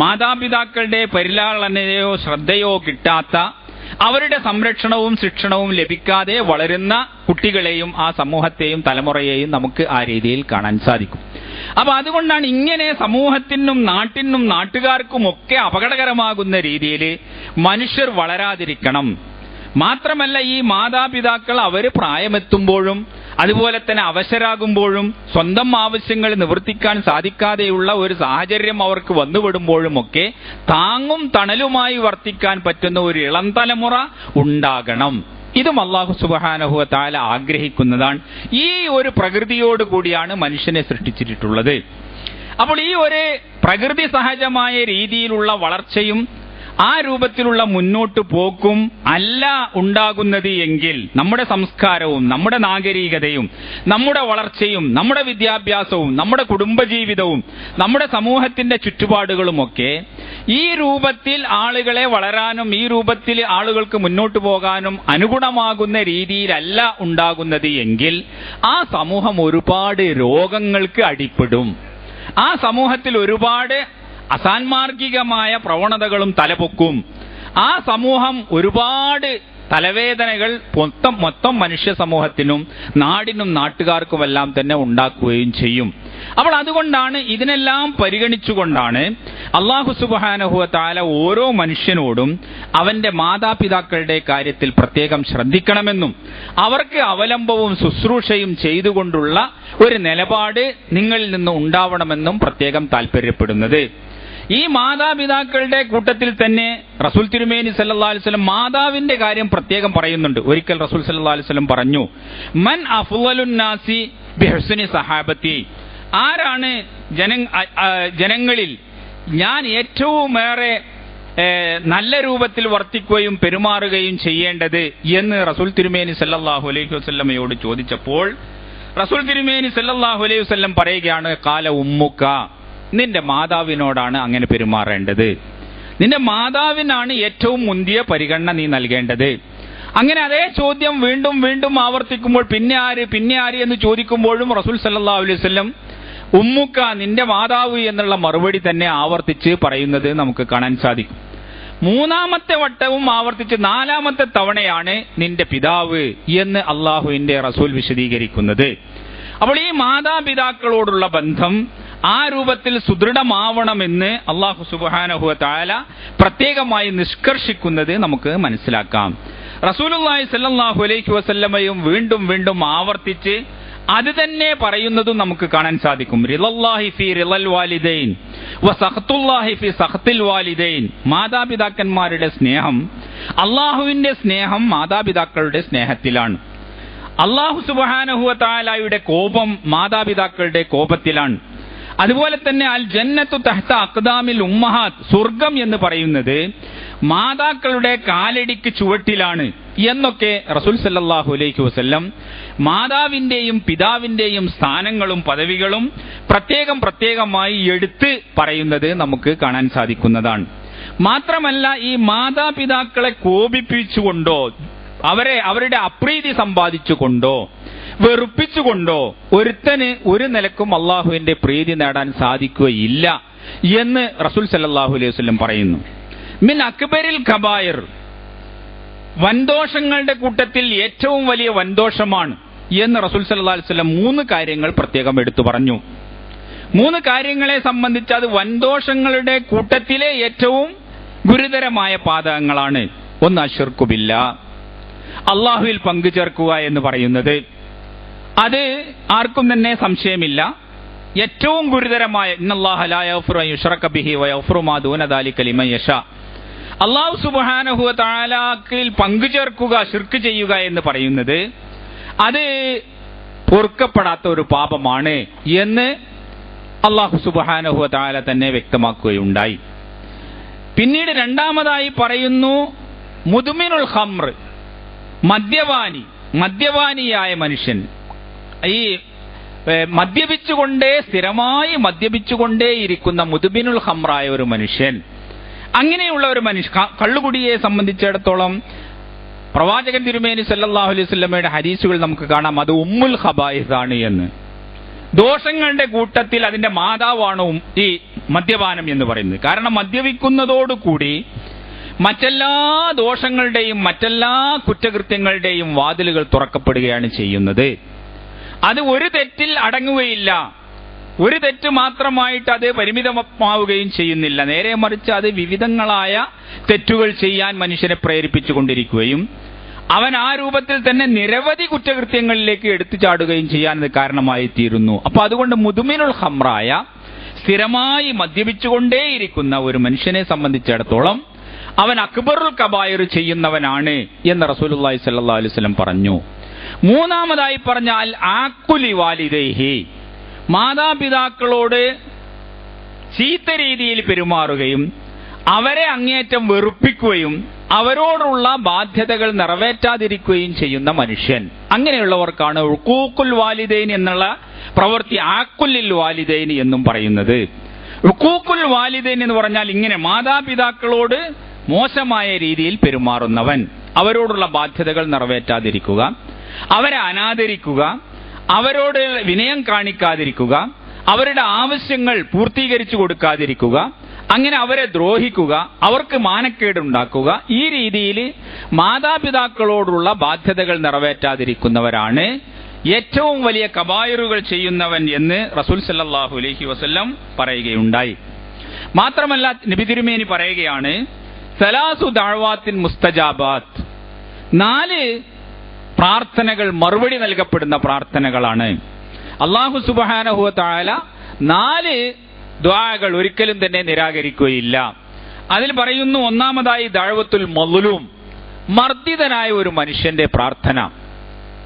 മാതാപിതാക്കളുടെ പരിലാളനയോ ശ്രദ്ധയോ കിട്ടാത്ത, അവരുടെ സംരക്ഷണവും ശിക്ഷണവും ലഭിക്കാതെ വളരുന്ന കുട്ടികളെയും ആ സമൂഹത്തെയും തലമുറയെയും നമുക്ക് ആ രീതിയിൽ കാണാൻ സാധിക്കും. അപ്പൊ അതുകൊണ്ടാണ് ഇങ്ങനെ സമൂഹത്തിനും നാട്ടിനും നാട്ടുകാർക്കും ഒക്കെ അപകടകരമാകുന്ന രീതിയിൽ മനുഷ്യർ വളരാതിരിക്കണം. മാത്രമല്ല ഈ മാതാപിതാക്കൾ അവര് പ്രായമെത്തുമ്പോഴും അതുപോലെ തന്നെ അവശരാകുമ്പോഴും സ്വന്തം ആവശ്യങ്ങൾ നിവർത്തിക്കാൻ സാധിക്കാതെയുള്ള ഒരു സാഹചര്യം അവർക്ക് വന്നുവിടുമ്പോഴുമൊക്കെ താങ്ങും തണലുമായി വർത്തിക്കാൻ പറ്റുന്ന ഒരു ഇളം തലമുറ ഉണ്ടാകണം. ഇതും അല്ലാഹു സുബ്ഹാനഹു വ തആല ആഗ്രഹിക്കുന്നതാണ്. ഈ ഒരു പ്രകൃതിയോട് കൂടിയാണ് മനുഷ്യനെ സൃഷ്ടിച്ചിട്ടുള്ളത്. അപ്പോൾ ഈ ഒരു പ്രകൃതി സഹജമായ രീതിയിലുള്ള വളർച്ചയും ആ രൂപത്തിലുള്ള മുന്നോട്ട് പോക്കും അല്ല ഉണ്ടാകുന്നത് എങ്കിൽ നമ്മുടെ സംസ്കാരവും നമ്മുടെ നാഗരികതയും നമ്മുടെ വളർച്ചയും നമ്മുടെ വിദ്യാഭ്യാസവും നമ്മുടെ കുടുംബജീവിതവും നമ്മുടെ സമൂഹത്തിന്റെ ചുറ്റുപാടുകളുമൊക്കെ ഈ രൂപത്തിൽ ആളുകളെ വളരാനും ഈ രൂപത്തിൽ ആളുകൾക്ക് മുന്നോട്ട് പോകാനും അനുഗുണമാകുന്ന രീതിയിലല്ല ഉണ്ടാകുന്നത് എങ്കിൽ ആ സമൂഹം ഒരുപാട് രോഗങ്ങൾക്ക് അടിപ്പെടും. ആ സമൂഹത്തിൽ ഒരുപാട് അസാൻമാർഗികമായ പ്രവണതകളും തലപൊക്കും. ആ സമൂഹം ഒരുപാട് തലവേദനകൾ മൊത്തം മനുഷ്യ സമൂഹത്തിനും നാടിനും നാട്ടുകാർക്കുമെല്ലാം തന്നെ ഉണ്ടാക്കുകയും ചെയ്യും. അപ്പോൾ അതുകൊണ്ടാണ് ഇതിനെല്ലാം പരിഗണിച്ചുകൊണ്ടാണ് അല്ലാഹു സുബ്ഹാനഹു വ തആല ഓരോ മനുഷ്യനോടും അവന്റെ മാതാപിതാക്കളുടെ കാര്യത്തിൽ പ്രത്യേകം ശ്രദ്ധിക്കണമെന്നും അവർക്ക് അവലംബവും ശുശ്രൂഷയും ചെയ്തുകൊണ്ടുള്ള ഒരു നിലപാട് നിങ്ങളിൽ നിന്ന് ഉണ്ടാവണമെന്നും പ്രത്യേകം താല്പര്യപ്പെടുന്നത്. ഈ മാതാപിതാക്കളുടെ കൂട്ടത്തിൽ തന്നെ റസൂൽ തിരുമേനി സല്ലല്ലാഹു അലൈഹി വസല്ലം മാതാവിന്റെ കാര്യം പ്രത്യേകം പറയുന്നുണ്ട്. ഒരിക്കൽ റസൂൽ സല്ലല്ലാഹു അലൈഹി വസല്ലം പറഞ്ഞു, മൻ അഫ്ളലുൻ നാസി ബിഹുസ്നി സഹാബത്തി, ആരാണ് ജനങ്ങളിൽ ഞാൻ ഏറ്റവുമേറെ നല്ല രൂപത്തിൽ വർത്തിക്കുകയും പെരുമാറുകയും ചെയ്യേണ്ടത് എന്ന് റസൂൽ തിരുമേനി സല്ലല്ലാഹു അലൈഹി വസല്ലമയോട് ചോദിച്ചപ്പോൾ റസൂൽ തിരുമേനി സല്ലല്ലാഹു അലൈഹി വസല്ലം പറയുകയാണ്, ഖാല ഉമ്മുക, നിന്റെ മാതാവിനോടാണ് അങ്ങനെ പെരുമാറേണ്ടത്. നിന്റെ മാതാവിനാണ് ഏറ്റവും മുന്തിയ പരിഗണന നീ നൽകേണ്ടത്. അങ്ങനെ അതേ ചോദ്യം വീണ്ടും വീണ്ടും ആവർത്തിക്കുമ്പോൾ പിന്നെ ആര് എന്ന് ചോദിക്കുമ്പോഴും റസൂൽ സല്ലല്ലാഹു അലൈഹി വസല്ലം ഉമ്മുക്ക, നിന്റെ മാതാവ് എന്നുള്ള മറുപടി തന്നെ ആവർത്തിച്ച് പറയുന്നത് നമുക്ക് കാണാൻ സാധിക്കും. മൂന്നാമത്തെ വട്ടവും ആവർത്തിച്ച് 4ാമത്തെ തവണയാണ് നിന്റെ പിതാവ് എന്ന് അള്ളാഹുവിന്റെ റസൂൽ വിശദീകരിക്കുന്നത്. അപ്പോൾ ഈ മാതാപിതാക്കളോടുള്ള ബന്ധം ആ രൂപത്തിൽ സുദൃഢമാവണമെന്ന് അള്ളാഹു സുബ്ഹാനഹു വ തആല പ്രത്യേകമായി നിഷ്കർഷിക്കുന്നത് നമുക്ക് മനസ്സിലാക്കാം. റസൂലുള്ളാഹി സ്വല്ലല്ലാഹു അലൈഹി വസല്ലമയും വീണ്ടും വീണ്ടും ആവർത്തിച്ച് അത് തന്നെ പറയുന്നതും നമുക്ക് കാണാൻ സാധിക്കും. റിളല്ലാഹി ഫീ റിളൽ വാലിദൈൻ വ സഖ്തുല്ലാഹി ഫീ സഖ്തിൽ വാലിദൈൻ. മാതാപിതാക്കന്മാരുടെ സ്നേഹം, അള്ളാഹുവിന്റെ സ്നേഹം മാതാപിതാക്കളുടെ സ്നേഹത്തിലാണ്. അള്ളാഹു സുബ്ഹാനഹു വ തആലയുടെ കോപം മാതാപിതാക്കളുടെ കോപത്തിലാണ്. അതുപോലെ തന്നെ അൽ ജന്നത്തു തഹ്ത അഖ്ദാമിൽ ഉമ്മഹാത്ത്, സ്വർഗം എന്ന് പറയുന്നത് മാതാക്കളുടെ കാലടിക്ക് ചുവട്ടിലാണ് എന്നൊക്കെ റസൂൽ സല്ലല്ലാഹു അലൈഹി വസല്ലം മാതാവിന്റെയും പിതാവിന്റെയും സ്ഥാനങ്ങളും പദവികളും പ്രത്യേകമായി എടുത്ത് പറയുന്നത് നമുക്ക് കാണാൻ സാധിക്കുന്നതാണ്. മാത്രമല്ല, ഈ മാതാപിതാക്കളെ കോപിപ്പിച്ചുകൊണ്ടോ അവരുടെ അപ്രീതി സമ്പാദിച്ചുകൊണ്ടോ വെറുപ്പിച്ചുകൊണ്ടോ ഒരുത്തന് ഒരു നിലക്കും അള്ളാഹുവിന്റെ പ്രീതി നേടാൻ സാധിക്കുകയില്ല എന്ന് റസൂൽ സല്ലല്ലാഹു അലൈഹി വസല്ലം പറയുന്നു. മിൻ അക്ബരിൽ കബായിർ, വൻദോഷങ്ങളുടെ കൂട്ടത്തിൽ ഏറ്റവും വലിയ വൻദോഷമാണ് എന്ന് റസൂൽ സല്ലല്ലാഹു അലൈഹി വസല്ലം 3 കാര്യങ്ങൾ പ്രത്യേകം എടുത്തു പറഞ്ഞു. 3 കാര്യങ്ങളെ സംബന്ധിച്ച് അത് വൻദോഷങ്ങളുടെ കൂട്ടത്തിലെ ഏറ്റവും ഗുരുതരമായ പാതകങ്ങളാണ്. ഒന്ന് അശ്ർക്കു ബില്ലാഹ്, അള്ളാഹുവിൽ പങ്കുചേർക്കുക എന്ന് പറയുന്നത്. അത് ആർക്കും തന്നെ സംശയമില്ല ഏറ്റവും ഗുരുതരമായ ഇന്നല്ലാഹ ലാ യഗ്ഫിറു അൻ യുശ്റക ബിഹി വ യഗ്ഫിറു മാ ദൂന ദാലിക ലിമൻ യശാ. അല്ലാഹു സുബ്ഹാനഹു വ തആലയിൽ പങ്കുചേർക്കുക, ശിർക്ക് ചെയ്യുക എന്ന് പറയുന്നത് അത് പൊറുക്കപ്പെടാത്ത ഒരു പാപമാണ് എന്ന് അല്ലാഹു സുബ്ഹാനഹു വ തആല തന്നെ വ്യക്തമാക്കുകയുണ്ടായി. പിന്നീട് രണ്ടാമതായി പറയുന്നു മുദ്മിനുൽ ഖംർ, മദ്യപാനിയായ മനുഷ്യൻ. ഈ സ്ഥിരമായി മദ്യപിച്ചുകൊണ്ടേയിരിക്കുന്ന മുദ്മിനുൽ ഖംറായ ഒരു മനുഷ്യൻ, അങ്ങനെയുള്ള ഒരു മനുഷ്യൻ, കള്ളുകുടിയെ സംബന്ധിച്ചിടത്തോളം പ്രവാചകൻ തിരുമേനി സല്ലല്ലാഹു അലൈഹി വസല്ലമയുടെ ഹദീസുകൾ നമുക്ക് കാണാം, അത് ഉമ്മുൽ ഖബായിസ് ആണ് എന്ന്. ദോഷങ്ങളുടെ കൂട്ടത്തിൽ അതിന്റെ മാതാവാണ് ഈ മദ്യപാനം എന്ന് പറയുന്നത്. കാരണം മദ്യപിക്കുന്നതോടുകൂടി മറ്റെല്ലാ ദോഷങ്ങളുടെയും മറ്റെല്ലാ കുറ്റകൃത്യങ്ങളുടെയും വാതിലുകൾ തുറക്കപ്പെടുകയാണ് ചെയ്യുന്നത്. അത് ഒരു തെറ്റിൽ അടങ്ങുകയില്ല, ഒരു തെറ്റ് മാത്രമായിട്ട് അത് പരിമിതമാവുകയും ചെയ്യുന്നില്ല. നേരെ മറിച്ച് അത് വിവിധങ്ങളായ തെറ്റുകൾ ചെയ്യാൻ മനുഷ്യനെ പ്രേരിപ്പിച്ചുകൊണ്ടിരിക്കുകയും അവൻ ആ രൂപത്തിൽ തന്നെ നിരവധി കുറ്റകൃത്യങ്ങളിലേക്ക് എടുത്തു ചാടുകയും ചെയ്യാൻ ഇത് കാരണമായി തീരുന്നു. അപ്പൊ അതുകൊണ്ട് മുദ്മിനുൽ ഖംറായ, സ്ഥിരമായി മദ്യപിച്ചുകൊണ്ടേയിരിക്കുന്ന ഒരു മനുഷ്യനെ സംബന്ധിച്ചിടത്തോളം അവൻ അക്ബറുൽ കബായിർ ചെയ്യുന്നവനാണ് എന്ന് റസൂലുള്ളാഹി സ്വല്ലല്ലാഹു അലൈഹി വസല്ലം പറഞ്ഞു. മൂന്നാമതായി പറഞ്ഞാൽ ആഖുലി വാലിദൈഹി, മാതാപിതാക്കളോട് ചീത്ത രീതിയിൽ പെരുമാറുകയും അവരെ അങ്ങേയറ്റം വെറുപ്പിക്കുകയും അവരോടുള്ള ബാധ്യതകൾ നിറവേറ്റാതിരിക്കുകയും ചെയ്യുന്ന മനുഷ്യൻ. അങ്ങനെയുള്ളവർക്കാണ് ഉഖൂഖുൽ വാലിദൈൻ എന്നുള്ള പ്രവൃത്തി ആഖുലിൽ വാലിദൈൻ എന്നും പറയുന്നത്. ഉഖൂഖുൽ വാലിദൈൻ എന്ന് പറഞ്ഞാൽ ഇങ്ങനെ മാതാപിതാക്കളോട് മോശമായ രീതിയിൽ പെരുമാറുന്നവൻ, അവരോടുള്ള ബാധ്യതകൾ നിറവേറ്റാതിരിക്കുക, അവരെ അനാദരിക്കുക, അവരോട് വിനയം കാണിക്കാതിരിക്കുക, അവരുടെ ആവശ്യങ്ങൾ പൂർത്തീകരിച്ചു കൊടുക്കാതിരിക്കുക, അങ്ങനെ അവരെ ദ്രോഹിക്കുക, അവർക്ക് മാനക്കേടുണ്ടാക്കുക, ഈ രീതിയിൽ മാതാപിതാക്കളോടുള്ള ബാധ്യതകൾ നിറവേറ്റാതിരിക്കുന്നവരാണ് ഏറ്റവും വലിയ കബായിറുകൾ ചെയ്യുന്നവൻ എന്ന് റസൂൽ സല്ലല്ലാഹു അലൈഹി വസല്ലം പറയുകയുണ്ടായി. മാത്രമല്ല, നബി തിരുമേനി പറയുകയാണ്, സലാസു ദഅവാത്തിൻ മുസ്തജാബാത്ത്, 4 പ്രാർത്ഥനകൾ മറുപടി നൽകപ്പെടുന്ന പ്രാർത്ഥനകളാണ്. അല്ലാഹു സുബ്ഹാനഹു വ തആല 4 ദുആകൾ ഒരിക്കലും തന്നെ നിരാകരിക്കുകയില്ല. അതിൽ പറയുന്നു, ഒന്നാമതായി ദഅവത്തുൽ മദ്ലൂം, മർദ്ദിതനായ ഒരു മനുഷ്യന്റെ പ്രാർത്ഥന.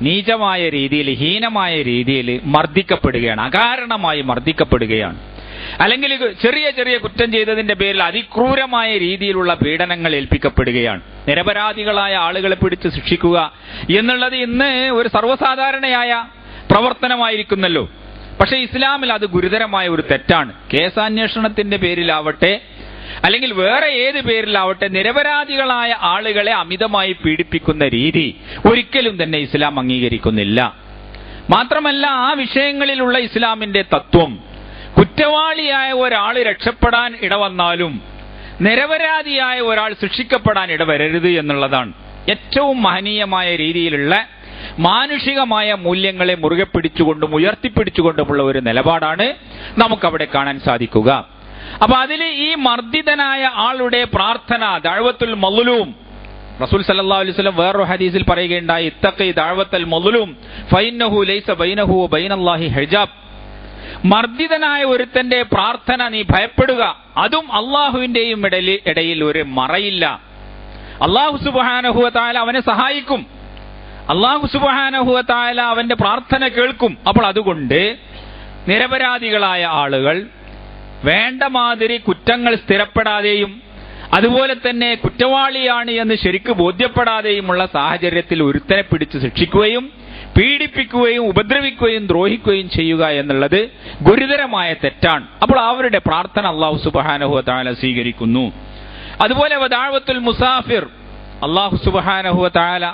നീചമായ രീതിയിൽ, ഹീനമായ രീതിയിൽ മർദ്ദിക്കപ്പെടുകയാണ്, അകാരണമായി മർദ്ദിക്കപ്പെടുകയാണ്, അല്ലെങ്കിൽ ചെറിയ ചെറിയ കുറ്റം ചെയ്തതിന്റെ പേരിൽ അതിക്രൂരമായ രീതിയിലുള്ള പീഡനങ്ങൾ ഏൽപ്പിക്കപ്പെടുകയാണ്. നിരപരാധികളായ ആളുകളെ പിടിച്ച് ശിക്ഷിക്കുക എന്നുള്ളത് ഇന്ന് ഒരു സർവ്വസാധാരണയായ പ്രവർത്തനമായിരിക്കുന്നല്ലോ. പക്ഷെ ഇസ്ലാമിൽ അത് ഗുരുതരമായ ഒരു തെറ്റാണ്. കേസാന്വേഷണത്തിന്റെ പേരിലാവട്ടെ അല്ലെങ്കിൽ വേറെ ഏത് പേരിലാവട്ടെ നിരപരാധികളായ ആളുകളെ അമിതമായി പീഡിപ്പിക്കുന്ന രീതി ഒരിക്കലും തന്നെ ഇസ്ലാം അംഗീകരിക്കുന്നില്ല. മാത്രമല്ല, ആ വിഷയങ്ങളിലുള്ള ഇസ്ലാമിന്റെ തത്വം, കുറ്റവാളിയായ ഒരാൾ രക്ഷപ്പെടാൻ ഇടവന്നാലും നിരപരാധിയായ ഒരാൾ ശിക്ഷിക്കപ്പെടാൻ ഇടവരരുത് എന്നുള്ളതാണ്. ഏറ്റവും മഹനീയമായ രീതിയിലുള്ള മാനുഷികമായ മൂല്യങ്ങളെ മുറുകെ പിടിച്ചുകൊണ്ടും ഉയർത്തിപ്പിടിച്ചുകൊണ്ടുമുള്ള ഒരു നിലപാടാണ് നമുക്കവിടെ കാണാൻ സാധിക്കുക. അപ്പൊ അതിൽ ഈ മർദ്ദിതനായ ആളുടെ പ്രാർത്ഥന, ദഅവത്തുൽ മദ്ലൂം, റസൂൽ സല്ലല്ലാഹു അലൈഹി വസല്ലം വേറൊരു ഹദീസിൽ പറയുകയുണ്ടായി, ഇത്തഖി ദഅവത്തുൽ മദ്ലൂം ഫഇന്നഹു ലൈസ ബൈനഹു വബൈനല്ലാഹി ഹിജാബ്. മർദ്ദിതനായ ഒരുത്തന്റെ പ്രാർത്ഥന നീ ഭയപ്പെടുക, അതും അള്ളാഹുവിന്റെയും ഇടയിൽ ഒരു മറയില്ല. അള്ളാഹു സുബ്ഹാനഹു വ തആല അവനെ സഹായിക്കും, അള്ളാഹു സുബ്ഹാനഹു വ തആല അവന്റെ പ്രാർത്ഥന കേൾക്കും. അപ്പോൾ അതുകൊണ്ട് നിരപരാധികളായ ആളുകൾ വേണ്ട മാതിരി കുറ്റങ്ങൾ സ്ഥിരപ്പെടാതെയും അതുപോലെ തന്നെ കുറ്റവാളിയാണ് എന്ന് ശരിക്ക് ബോധ്യപ്പെടാതെയുമുള്ള സാഹചര്യത്തിൽ ഒരുത്തനെ പിടിച്ച് ശിക്ഷിക്കുകയും പീഡിപ്പിക്കുകയും ഉപദ്രവിക്കുകയും ദ്രോഹിക്കുകയും ചെയ്യുക എന്നുള്ളത് ഗുരുതരമായ തെറ്റാണ്. അപ്പോൾ അവരുടെ പ്രാർത്ഥന അല്ലാഹു സുബ്ഹാനഹു വ തആല സ്വീകരിക്കുന്നു. അതുപോലെ വദഅവത്തുൽ മുസാഫിർ, അല്ലാഹു സുബ്ഹാനഹു വ തആല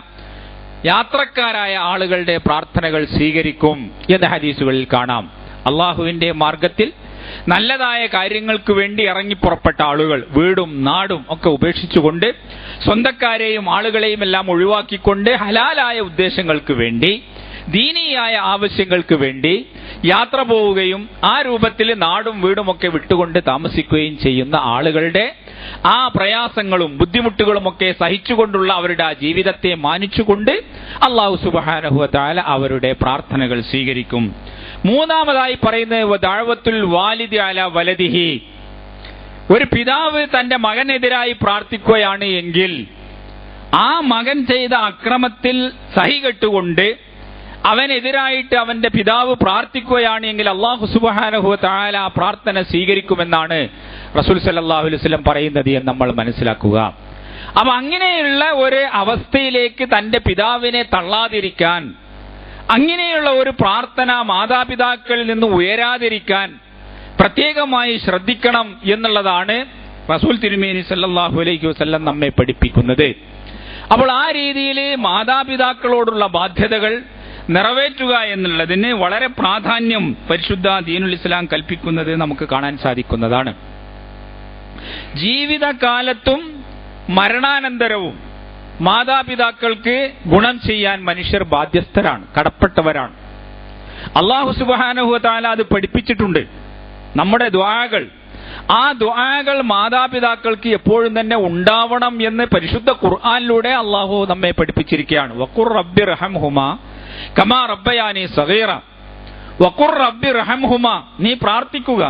യാത്രക്കാരായ ആളുകളുടെ പ്രാർത്ഥനകൾ സ്വീകരിക്കും എന്ന് ഹദീസുകളിൽ കാണാം. അള്ളാഹുവിന്റെ മാർഗത്തിൽ നല്ലതായ കാര്യങ്ങൾക്ക് വേണ്ടി ഇറങ്ങി പുറപ്പെട്ട ആളുകൾ വീടും നാടും ഒക്കെ ഉപേക്ഷിച്ചുകൊണ്ട് സ്വന്തക്കാരെയും ആളുകളെയും എല്ലാം ഒഴിവാക്കിക്കൊണ്ട് ഹലാലായ ഉദ്ദേശങ്ങൾക്ക് വേണ്ടി, ദീനീയായ ആവശ്യങ്ങൾക്ക് വേണ്ടി യാത്ര പോവുകയും ആ രൂപത്തിൽ നാടും വീടുമൊക്കെ വിട്ടുകൊണ്ട് താമസിക്കുകയും ചെയ്യുന്ന ആളുകളുടെ ആ പ്രയാസങ്ങളും ബുദ്ധിമുട്ടുകളും ഒക്കെ സഹിച്ചുകൊണ്ടുള്ള അവരുടെ ആ ജീവിതത്തെ മാനിച്ചുകൊണ്ട് അല്ലാഹു സുബ്ഹാനഹു വ തആല അവരുടെ പ്രാർത്ഥനകൾ സ്വീകരിക്കും. മൂന്നാമതായി പറയുന്നത് ദഅവത്തുൽ വാലിദി അലാ വലദിഹി. ഒരു പിതാവ് തന്റെ മകനെതിരായി പ്രാർത്ഥിക്കുകയാണ് എങ്കിൽ ആ മകൻ ചെയ്ത അക്രമത്തിൽ സഹികെട്ടുകൊണ്ട് അവനെതിരായിട്ട് അവന്റെ പിതാവ് പ്രാർത്ഥിക്കുകയാണ് എങ്കിൽ അല്ലാഹു സുബ്ഹാനഹു വ തആല ആ പ്രാർത്ഥന സ്വീകരിക്കുമെന്നാണ് റസൂൽ സല്ലല്ലാഹു അലൈഹി വസല്ലം പറയുന്നത് എന്ന് നമ്മൾ മനസ്സിലാക്കുക. അപ്പൊ അങ്ങനെയുള്ള ഒരു അവസ്ഥയിലേക്ക് തന്റെ പിതാവിനെ തള്ളാതിരിക്കാൻ, അങ്ങനെയുള്ള ഒരു പ്രാർത്ഥന മാതാപിതാക്കളിൽ നിന്ന് ഉയരാതിരിക്കാൻ പ്രത്യേകമായി ശ്രദ്ധിക്കണം എന്നുള്ളതാണ് റസൂൽ തിരുമേനി സല്ലല്ലാഹു അലൈഹി വസല്ലം നമ്മെ പഠിപ്പിക്കുന്നത്. അപ്പോൾ ആ രീതിയിൽ മാതാപിതാക്കളോടുള്ള ബാധ്യതകൾ നിറവേറ്റുക എന്നുള്ളതിന് വളരെ പ്രാധാന്യം പരിശുദ്ധ ദീനുൽ ഇസ്ലാം കൽപ്പിക്കുന്നത് നമുക്ക് കാണാൻ സാധിക്കുന്നതാണ്. ജീവിതകാലത്തും മരണാനന്തരവും മാതാപിതാക്കൾക്ക് ഗുണം ചെയ്യാൻ മനുഷ്യർ ബാധ്യസ്ഥരാണ്, കടപ്പെട്ടവരാണ്. അല്ലാഹു സുബ്ഹാനഹു വ തആല അത് പഠിപ്പിച്ചിട്ടുണ്ട്. നമ്മുടെ ദുആകൾ, ആ ദുആകൾ മാതാപിതാക്കൾക്ക് എപ്പോഴും തന്നെ ഉണ്ടാവണം എന്ന് പരിശുദ്ധ ഖുർആനിലൂടെ അല്ലാഹു നമ്മെ പഠിപ്പിച്ചിരിക്കുകയാണ്. വഖുർ റബ്ബിർഹംഹുമാ കമാ റബ്ബയാനി സഗീറ. വഖുർ റബ്ബിർഹംഹുമാ, നീ പ്രാർത്ഥിക്കുക,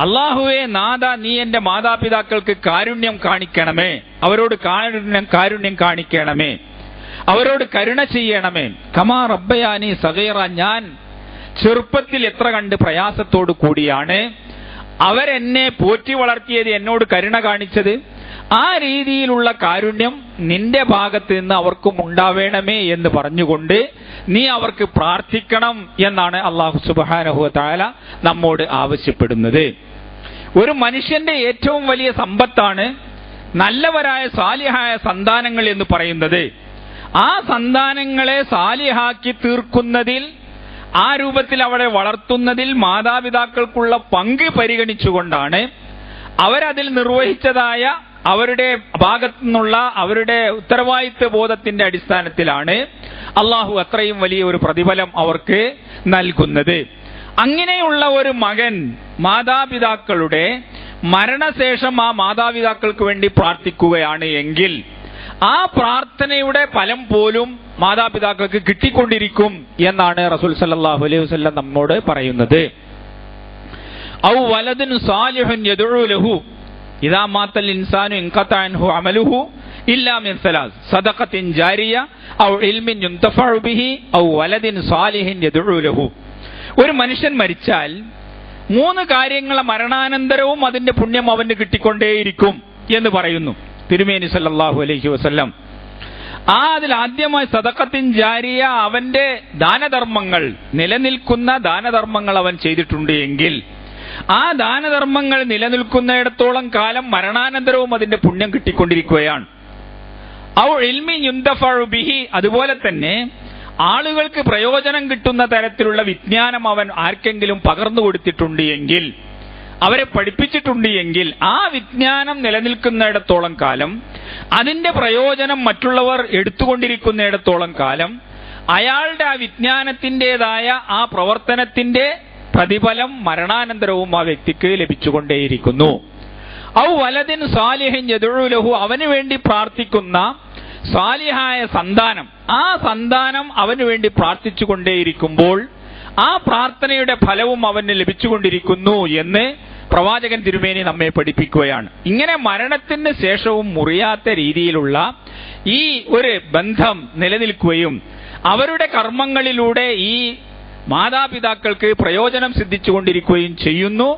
അല്ലാഹുവേ നാഥ, നീ എന്റെ മാതാപിതാക്കൾക്ക് കാരുണ്യം കാണിക്കണമേ, അവരോട് കാരുണ്യം കാണിക്കണമേ, അവരോട് കരുണ ചെയ്യണമേ. കമാ റബ്ബയാനി സഗീറ, ഞാൻ ചെറുപ്പത്തിൽ എത്ര കണ്ട് പ്രയാസത്തോടു കൂടിയാണ് അവരെന്നെ പോറ്റി വളർത്തിയത്, എന്നോട് കരുണ കാണിച്ചത്. ആ രീതിയിലുള്ള കാരുണ്യം നിന്റെ ഭാഗത്ത് നിന്ന് അവർക്കും ഉണ്ടാവേണമേ എന്ന് പറഞ്ഞുകൊണ്ട് നീ അവർക്ക് പ്രാർത്ഥിക്കണം എന്നാണ് അല്ലാഹു സുബ്ഹാനഹു വ തആല നമ്മോട് ആവശ്യപ്പെടുന്നത്. ഒരു മനുഷ്യന്റെ ഏറ്റവും വലിയ സമ്പത്താണ് നല്ലവരായ സാലിഹായ സന്താനങ്ങൾ എന്ന് പറയുന്നത്. ആ സന്താനങ്ങളെ സാലിഹാക്കി തീർക്കുന്നതിൽ, ആ രൂപത്തിൽ അവരെ വളർത്തുന്നതിൽ മാതാപിതാക്കൾക്കുള്ള പങ്ക് പരിഗണിച്ചുകൊണ്ടാണ് അവരതിൽ നിർവഹിച്ചതായ അവരുടെ ഭാഗത്തു നിന്നുള്ള അവരുടെ ഉത്തരവാദിത്വ ബോധത്തിന്റെ അടിസ്ഥാനത്തിലാണ് അള്ളാഹു അത്രയും വലിയ ഒരു പ്രതിഫലം അവർക്ക് നൽകുന്നത്. അങ്ങനെയുള്ള ഒരു മകൻ മാതാപിതാക്കളുടെ മരണശേഷം ആ മാതാപിതാക്കൾക്ക് വേണ്ടി പ്രാർത്ഥിക്കുകയാണ് എങ്കിൽ ആ പ്രാർത്ഥനയുടെ ഫലം പോലും മാതാപിതാക്കൾക്ക് കിട്ടിക്കൊണ്ടിരിക്കും എന്നാണ് റസൂൽ സല്ലല്ലാഹു അലൈഹി വസല്ലം നമ്മോട് പറയുന്നത്. ഔ വലദുൻ സാലിഹുൻ യദ്ഉ ലഹു ഇദാ മാത്തൽ ഇൻസാനു ഇൻഖത അൻഹു അമലുഹു ഇല്ലാ മിൻ സലാസ് സദഖത്തിൻ ജാരിയ ഔ ഇൽമിൻ യുൻതഫഉ ബിഹി ഔ വലദിൻ സാലിഹിൻ യദ്ഉ ലഹു. ഒരു മനുഷ്യൻ മരിച്ചാൽ 3 കാര്യങ്ങളെ മരണാനന്തരവും അതിന്റെ പുണ്യം അവന് കിട്ടിക്കൊണ്ടേയിരിക്കും എന്ന് പറയുന്നു തിരുമേനി സല്ലല്ലാഹു അലൈഹി വസല്ലം. അതിൽ ആദ്യമായി സദഖത്തിൻ ജാരിയ, അവന്റെ ദാനധർമ്മങ്ങൾ, നിലനിൽക്കുന്ന ദാനധർമ്മങ്ങൾ അവൻ ചെയ്തിട്ടുണ്ട് എങ്കിൽ ആ ദാനധർമ്മങ്ങൾ നിലനിൽക്കുന്നിടത്തോളം കാലം മരണാനന്തരവും അതിന്റെ പുണ്യം കിട്ടിക്കൊണ്ടിരിക്കുകയാണ്. ഔ ഇൽമി യുൻതഫഉ ബിഹി, അതുപോലെ തന്നെ ആളുകൾക്ക് പ്രയോജനം കിട്ടുന്ന തരത്തിലുള്ള വിജ്ഞാനം അവൻ ആർക്കെങ്കിലും പകർന്നു കൊടുത്തിട്ടുണ്ട് എങ്കിൽ അവരെ പഠിപ്പിച്ചിട്ടുണ്ട് എങ്കിൽ ആ വിജ്ഞാനം നിലനിൽക്കുന്നിടത്തോളം കാലം, അതിന്റെ പ്രയോജനം മറ്റുള്ളവർ എടുത്തുകൊണ്ടിരിക്കുന്നിടത്തോളം കാലം അയാളുടെ ആ വിജ്ഞാനത്തിൻ്റെതായ ആ പ്രവർത്തനത്തിന്റെ പ്രതിഫലം മരണാനന്തരവും ആ വ്യക്തിക്ക് ലഭിച്ചുകൊണ്ടേയിരിക്കുന്നു. ഔ വലദിൻ സാലിഹിൻ യദ്ഉ ലഹു, അവന് വേണ്ടി പ്രാർത്ഥിക്കുന്ന സാലിഹായ സന്താനം, ആ സന്താനം അവന് വേണ്ടി പ്രാർത്ഥിച്ചുകൊണ്ടേയിരിക്കുമ്പോൾ ആ പ്രാർത്ഥനയുടെ ഫലവും അവന് ലഭിച്ചുകൊണ്ടിരിക്കുന്നു എന്ന് പ്രവാചകൻ തിരുമേനി നമ്മെ പഠിപ്പിക്കുകയാണ്. ഇങ്ങനെ മരണത്തിന് ശേഷവും മുറിയാത്ത രീതിയിലുള്ള ഈ ഒരു ബന്ധം നിലനിൽക്കുകയും അവരുടെ കർമ്മങ്ങളിലൂടെ ഈ മാതാപിതാക്കൾക്ക് പ്രയോജനം സിദ്ധിച്ചുകൊണ്ടിരിക്കുകയും ചെയ്യുന്നു.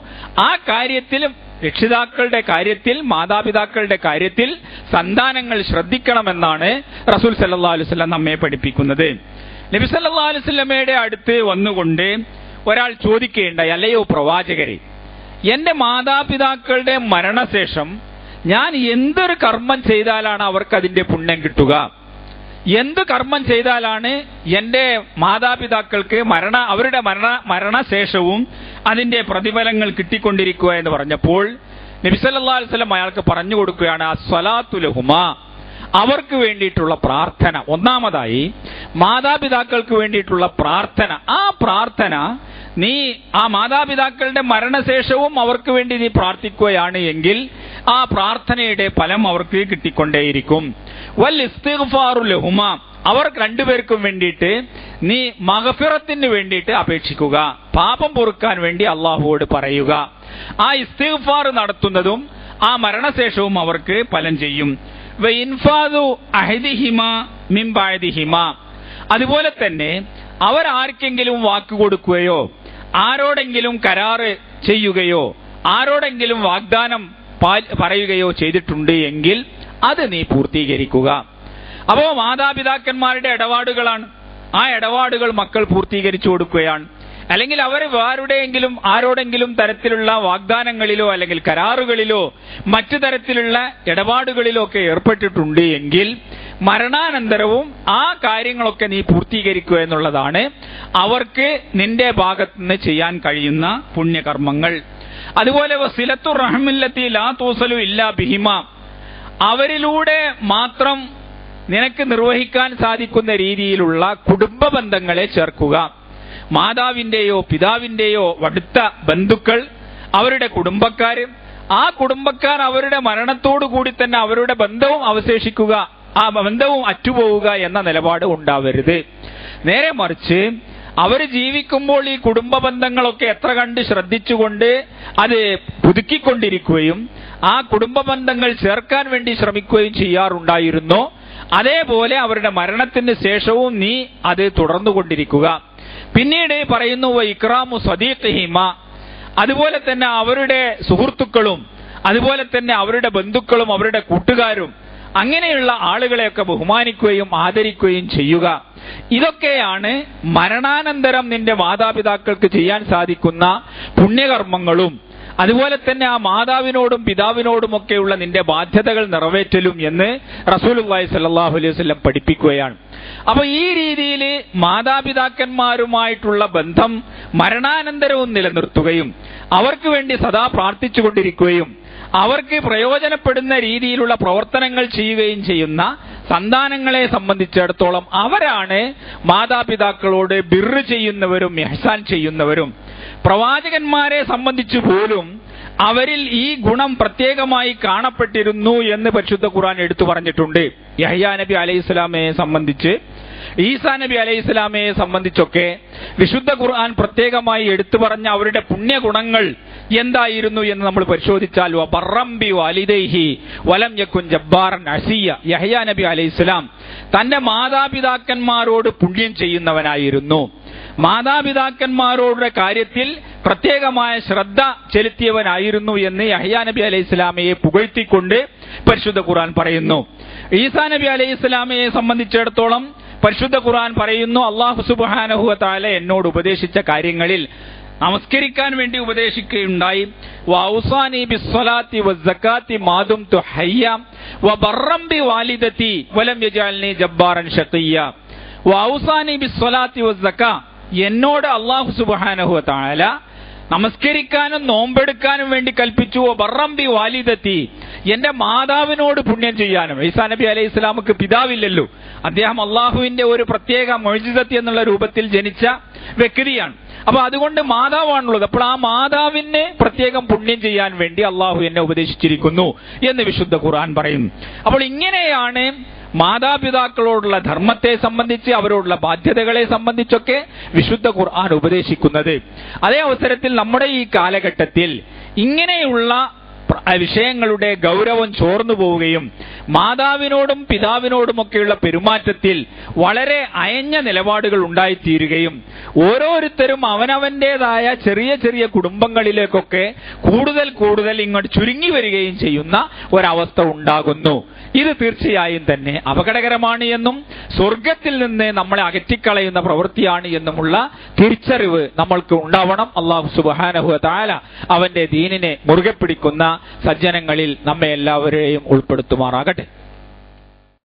ആ കാര്യത്തിൽ, രക്ഷിതാക്കളുടെ കാര്യത്തിൽ, മാതാപിതാക്കളുടെ കാര്യത്തിൽ സന്താനങ്ങൾ ശ്രദ്ധിക്കണമെന്നാണ് റസൂൽ സല്ലല്ലാഹു അലൈഹി വസല്ലം നമ്മെ പഠിപ്പിക്കുന്നത്. നബി സല്ലല്ലാഹു അലൈഹി വസല്ലമയുടെ അടുത്ത് വന്നുകൊണ്ട് ഒരാൾ ചോദിക്കുകയുണ്ടായി, അല്ലയോ പ്രവാചകരെ, എന്റെ മാതാപിതാക്കളുടെ മരണശേഷം ഞാൻ എന്തൊരു കർമ്മം ചെയ്താലാണ് അവർക്ക് അതിന്റെ പുണ്യം കിട്ടുക? എന്ത് കർമ്മം ചെയ്താലാണ് എന്റെ മാതാപിതാക്കൾക്ക് അവരുടെ മരണശേഷവും അതിന്റെ പ്രതിഫലങ്ങൾ കിട്ടിക്കൊണ്ടിരിക്കുക എന്ന് പറഞ്ഞപ്പോൾ നബി സല്ലല്ലാഹു അലൈഹി വസല്ലം അയാൾക്ക് പറഞ്ഞു കൊടുക്കുകയാണ്, അസ്സലാത്തു ലഹുമാ, അവർക്ക് വേണ്ടിയിട്ടുള്ള പ്രാർത്ഥന. ഒന്നാമതായി മാതാപിതാക്കൾക്ക് വേണ്ടിയിട്ടുള്ള പ്രാർത്ഥന. ആ പ്രാർത്ഥന നീ ആ മാതാപിതാക്കളുടെ മരണശേഷവും അവർക്ക് വേണ്ടി നീ പ്രാർത്ഥിക്കുകയാണ് എങ്കിൽ ആ പ്രാർത്ഥനയുടെ ഫലം അവർക്ക് കിട്ടിക്കൊണ്ടേയിരിക്കും. വൽ ഇസ്തിഗ്ഫാറു ലഹുമാ, അവർ രണ്ടുപേർക്കും വേണ്ടിയിട്ട് നീ മഗ്ഫിറത്തിന് വേണ്ടിയിട്ട് അപേക്ഷിക്കുക, പാപം പൊറുക്കാൻ വേണ്ടി അള്ളാഹുവോട് പറയുക. ആ ഇസ്തിഗ്ഫാർ നടത്തുന്നതും ആ മരണശേഷവും അവർക്ക് ഫലം ചെയ്യും. വഇൻഫാദു അഹദിഹിമാ മിൻ ബഅദിഹിമാ, അതുപോലെ തന്നെ അവർ ആർക്കെങ്കിലും വാക്ക് കൊടുക്കുകയോ ആരോടെങ്കിലും കരാറ് ചെയ്യുകയോ ആരോടെങ്കിലും വാഗ്ദാനം പറയുകയോ ചെയ്തിട്ടുണ്ട് എങ്കിൽ അത് നീ പൂർത്തീകരിക്കുക. അപ്പോ മാതാപിതാക്കന്മാരുടെ ഇടപാടുകളാണ്, ആ ഇടപാടുകൾ മക്കൾ പൂർത്തീകരിച്ചു കൊടുക്കുകയാണ്. അല്ലെങ്കിൽ അവർ ആരോടെങ്കിലും തരത്തിലുള്ള വാഗ്ദാനങ്ങളിലോ അല്ലെങ്കിൽ കരാറുകളിലോ മറ്റു തരത്തിലുള്ള ഇടപാടുകളിലോ ഒക്കെ ഏർപ്പെട്ടിട്ടുണ്ട് എങ്കിൽ മരണാനന്തരവും ആ കാര്യങ്ങളൊക്കെ നീ പൂർത്തീകരിക്കുക എന്നുള്ളതാണ് അവർക്ക് നിന്റെ ഭാഗത്ത് നിന്ന് ചെയ്യാൻ കഴിയുന്ന പുണ്യകർമ്മങ്ങൾ. അതുപോലെ വസിലത്തു റഹ്മില്ലത്തി ലാ തൂസലു ഇല്ലാ ബിഹിമ, അവരിലൂടെ മാത്രം നിനക്ക് നിർവഹിക്കാൻ സാധിക്കുന്ന രീതിയിലുള്ള കുടുംബ ബന്ധങ്ങളെ ചേർക്കുക. മാതാവിന്റെയോ പിതാവിന്റെയോ അടുത്ത ബന്ധുക്കൾ, അവരുടെ കുടുംബക്കാർ, ആ കുടുംബക്കാർ അവരുടെ മരണത്തോടു കൂടി തന്നെ അവരുടെ ബന്ധവും അവശേഷിക്കുക, ആ ബന്ധവും അറ്റുപോവുക എന്ന നിലപാട് ഉണ്ടാവരുത്. നേരെ മറിച്ച് അവർ ജീവിക്കുമ്പോൾ ഈ കുടുംബ ബന്ധങ്ങളൊക്കെ എത്ര കണ്ട് ശ്രദ്ധിച്ചുകൊണ്ട് അത് പുതുക്കിക്കൊണ്ടിരിക്കുകയും ആ കുടുംബ ബന്ധങ്ങൾ ചേർക്കാൻ വേണ്ടി ശ്രമിക്കുകയും ചെയ്യാറുണ്ടായിരുന്നു. അതേപോലെ അവരുടെ മരണത്തിന് ശേഷവും നീ അത് തുടർന്നുകൊണ്ടിരിക്കുക. പിന്നീട് പറയുന്നു ഇക്റാമു സദീഖിഹിമ, അതുപോലെ തന്നെ അവരുടെ സുഹൃത്തുക്കളും അതുപോലെ തന്നെ അവരുടെ ബന്ധുക്കളും അവരുടെ കൂട്ടുകാരും അങ്ങനെയുള്ള ആളുകളെയൊക്കെ ബഹുമാനിക്കുകയും ആദരിക്കുകയും ചെയ്യുക. ഇതൊക്കെയാണ് മരണാനന്തരം നിന്റെ മാതാപിതാക്കൾക്ക് ചെയ്യാൻ സാധിക്കുന്ന പുണ്യകർമ്മങ്ങളും അതുപോലെ തന്നെ ആ മാതാവിനോടും പിതാവിനോടുമൊക്കെയുള്ള നിന്റെ ബാധ്യതകൾ നിറവേറ്റലും എന്ന് റസൂലുള്ളാഹി സ്വല്ലല്ലാഹു അലൈഹി വസല്ലം പഠിപ്പിക്കുകയാണ്. അപ്പൊ ഈ രീതിയിൽ മാതാപിതാക്കന്മാരുമായിട്ടുള്ള ബന്ധം മരണാനന്തരവും നിലനിർത്തുകയും അവർക്ക് വേണ്ടി സദാ പ്രാർത്ഥിച്ചുകൊണ്ടിരിക്കുകയും അവർക്ക് പ്രയോജനപ്പെടുന്ന രീതിയിലുള്ള പ്രവർത്തനങ്ങൾ ചെയ്യുകയും ചെയ്യുന്ന സന്താനങ്ങളെ സംബന്ധിച്ചിടത്തോളം അവരാണ് മാതാപിതാക്കളോട് ബിർറ് ചെയ്യുന്നവരും ഇഹ്സാൻ ചെയ്യുന്നവരും. പ്രവാചകന്മാരെ സംബന്ധിച്ചു പോലും അവരിൽ ഈ ഗുണം പ്രത്യേകമായി കാണപ്പെട്ടിരുന്നു എന്ന് പരിശുദ്ധ ഖുർആൻ എടുത്തു പറഞ്ഞിട്ടുണ്ട്. യഹ്യാ നബി അലൈഹിസ്സലാമയെ സംബന്ധിച്ച്, ഈസാ നബി അലൈഹിസ്സലാമയെ സംബന്ധിച്ചൊക്കെ വിശുദ്ധ ഖുർആൻ പ്രത്യേകമായി എടുത്തു പറഞ്ഞ അവരുടെ പുണ്യഗുണങ്ങൾ എന്തായിരുന്നു എന്ന് നമ്മൾ പരിശോധിച്ചാൽ ബർറംബി വാലിദൈഹി വലം യകുൻ ജബ്ബാറൻ അസിയ, യഹ്യാ നബി അലൈഹിസ്സലാം തന്റെ മാതാപിതാക്കന്മാരോട് പുണ്യം ചെയ്യുന്നവനായിരുന്നു. മാതാപിതാക്കന്മാരുടെ കാര്യത്തിൽ പ്രത്യേകമായ ശ്രദ്ധ ചെലുത്തിയവനായിരുന്നു എന്ന് യഹ്യാ നബി അലൈഹിസ്സലാമയെ പുകഴ്ത്തിക്കൊണ്ട് പരിശുദ്ധ ഖുർആൻ പറയുന്നു. ഈസാ നബി അലൈഹിസ്സലാമയെ സംബന്ധിച്ചിടത്തോളം പരിശുദ്ധ ഖുർആൻ പറയുന്നു, അല്ലാഹു സുബ്ഹാനഹു വ തആല എന്നോട് ഉപദേശിച്ച കാര്യങ്ങളിൽ നമസ്കരിക്കാൻ വേണ്ടി ഉപദേശിക്കുകയുണ്ടായി. വഔസാനി ബിസ്സലാത്തി വസ്സകാത്തി മാദുംതു ഹയ്യ വബർറം ബിവാലിദതി വലം യജഅൽനി ജബ്ബാറൻ ശഖിയ്യ. വഔസാനി ബിസ്സലാത്തി വസ്സകാ, എന്നോട് അല്ലാഹു സുബ്ഹാനഹു വ തആല നമസ്കരിക്കാനും നോമ്പെടുക്കാനും വേണ്ടി കൽപ്പിച്ചു. ബർറംബി വാലിദത്തി, എന്റെ മാതാവിനോട് പുണ്യം ചെയ്യാനും. ഈസാ നബി അലൈഹി ഇസ്ലാമുക്ക് പിതാവില്ലല്ലോ, അദ്ദേഹം അള്ളാഹുവിന്റെ ഒരു പ്രത്യേക മുഅ്ജിസത്ത് എന്നുള്ള രൂപത്തിൽ ജനിച്ച വ്യക്തിയാണ്. അപ്പൊ അതുകൊണ്ട് മാതാവാണുള്ളത്. അപ്പോൾ ആ മാതാവിനെ പ്രത്യേകം പുണ്യം ചെയ്യാൻ വേണ്ടി അള്ളാഹു എന്നെ ഉപദേശിച്ചിരിക്കുന്നു എന്ന് വിശുദ്ധ ഖുർആൻ പറയുന്നു. അപ്പോൾ ഇങ്ങനെയാണ് മാതാപിതാക്കളോടുള്ള ധർമ്മത്തെ സംബന്ധിച്ച്, അവരോടുള്ള ബാധ്യതകളെ സംബന്ധിച്ചൊക്കെ വിശുദ്ധ ഖുർആൻ ഉപദേശിക്കുന്നത്. അതേ അവസരത്തിൽ നമ്മുടെ ഈ കാലഘട്ടത്തിൽ ഇങ്ങനെയുള്ള വിഷയങ്ങളുടെ ഗൗരവം ചോർന്നു പോവുകയും മാതാവിനോടും പിതാവിനോടുമൊക്കെയുള്ള പെരുമാറ്റത്തിൽ വളരെ അയഞ്ഞ നിലപാടുകൾ ഉണ്ടായിത്തീരുകയും ഓരോരുത്തരും അവനവന്റേതായ ചെറിയ ചെറിയ കുടുംബങ്ങളിലേക്കൊക്കെ കൂടുതൽ ഇങ്ങോട്ട് ചുരുങ്ങി വരികയും ചെയ്യുന്ന ഒരവസ്ഥ ഉണ്ടാകുന്നു. ഇത് തീർച്ചയായും തന്നെ അപകടകരമാണ് എന്നും സ്വർഗത്തിൽ നിന്ന് നമ്മളെ അകറ്റിക്കളയുന്ന പ്രവൃത്തിയാണ് എന്നുമുള്ള തിരിച്ചറിവ് നമ്മൾക്ക് ഉണ്ടാവണം. അല്ലാഹു സുബ്ഹാനഹു വ തആല അവന്റെ ദീനിനെ മുറുകെ പിടിക്കുന്ന സജ്ജനങ്ങളിൽ നമ്മെ എല്ലാവരെയും ഉൾപ്പെടുത്തുമാറാകട്ടെ.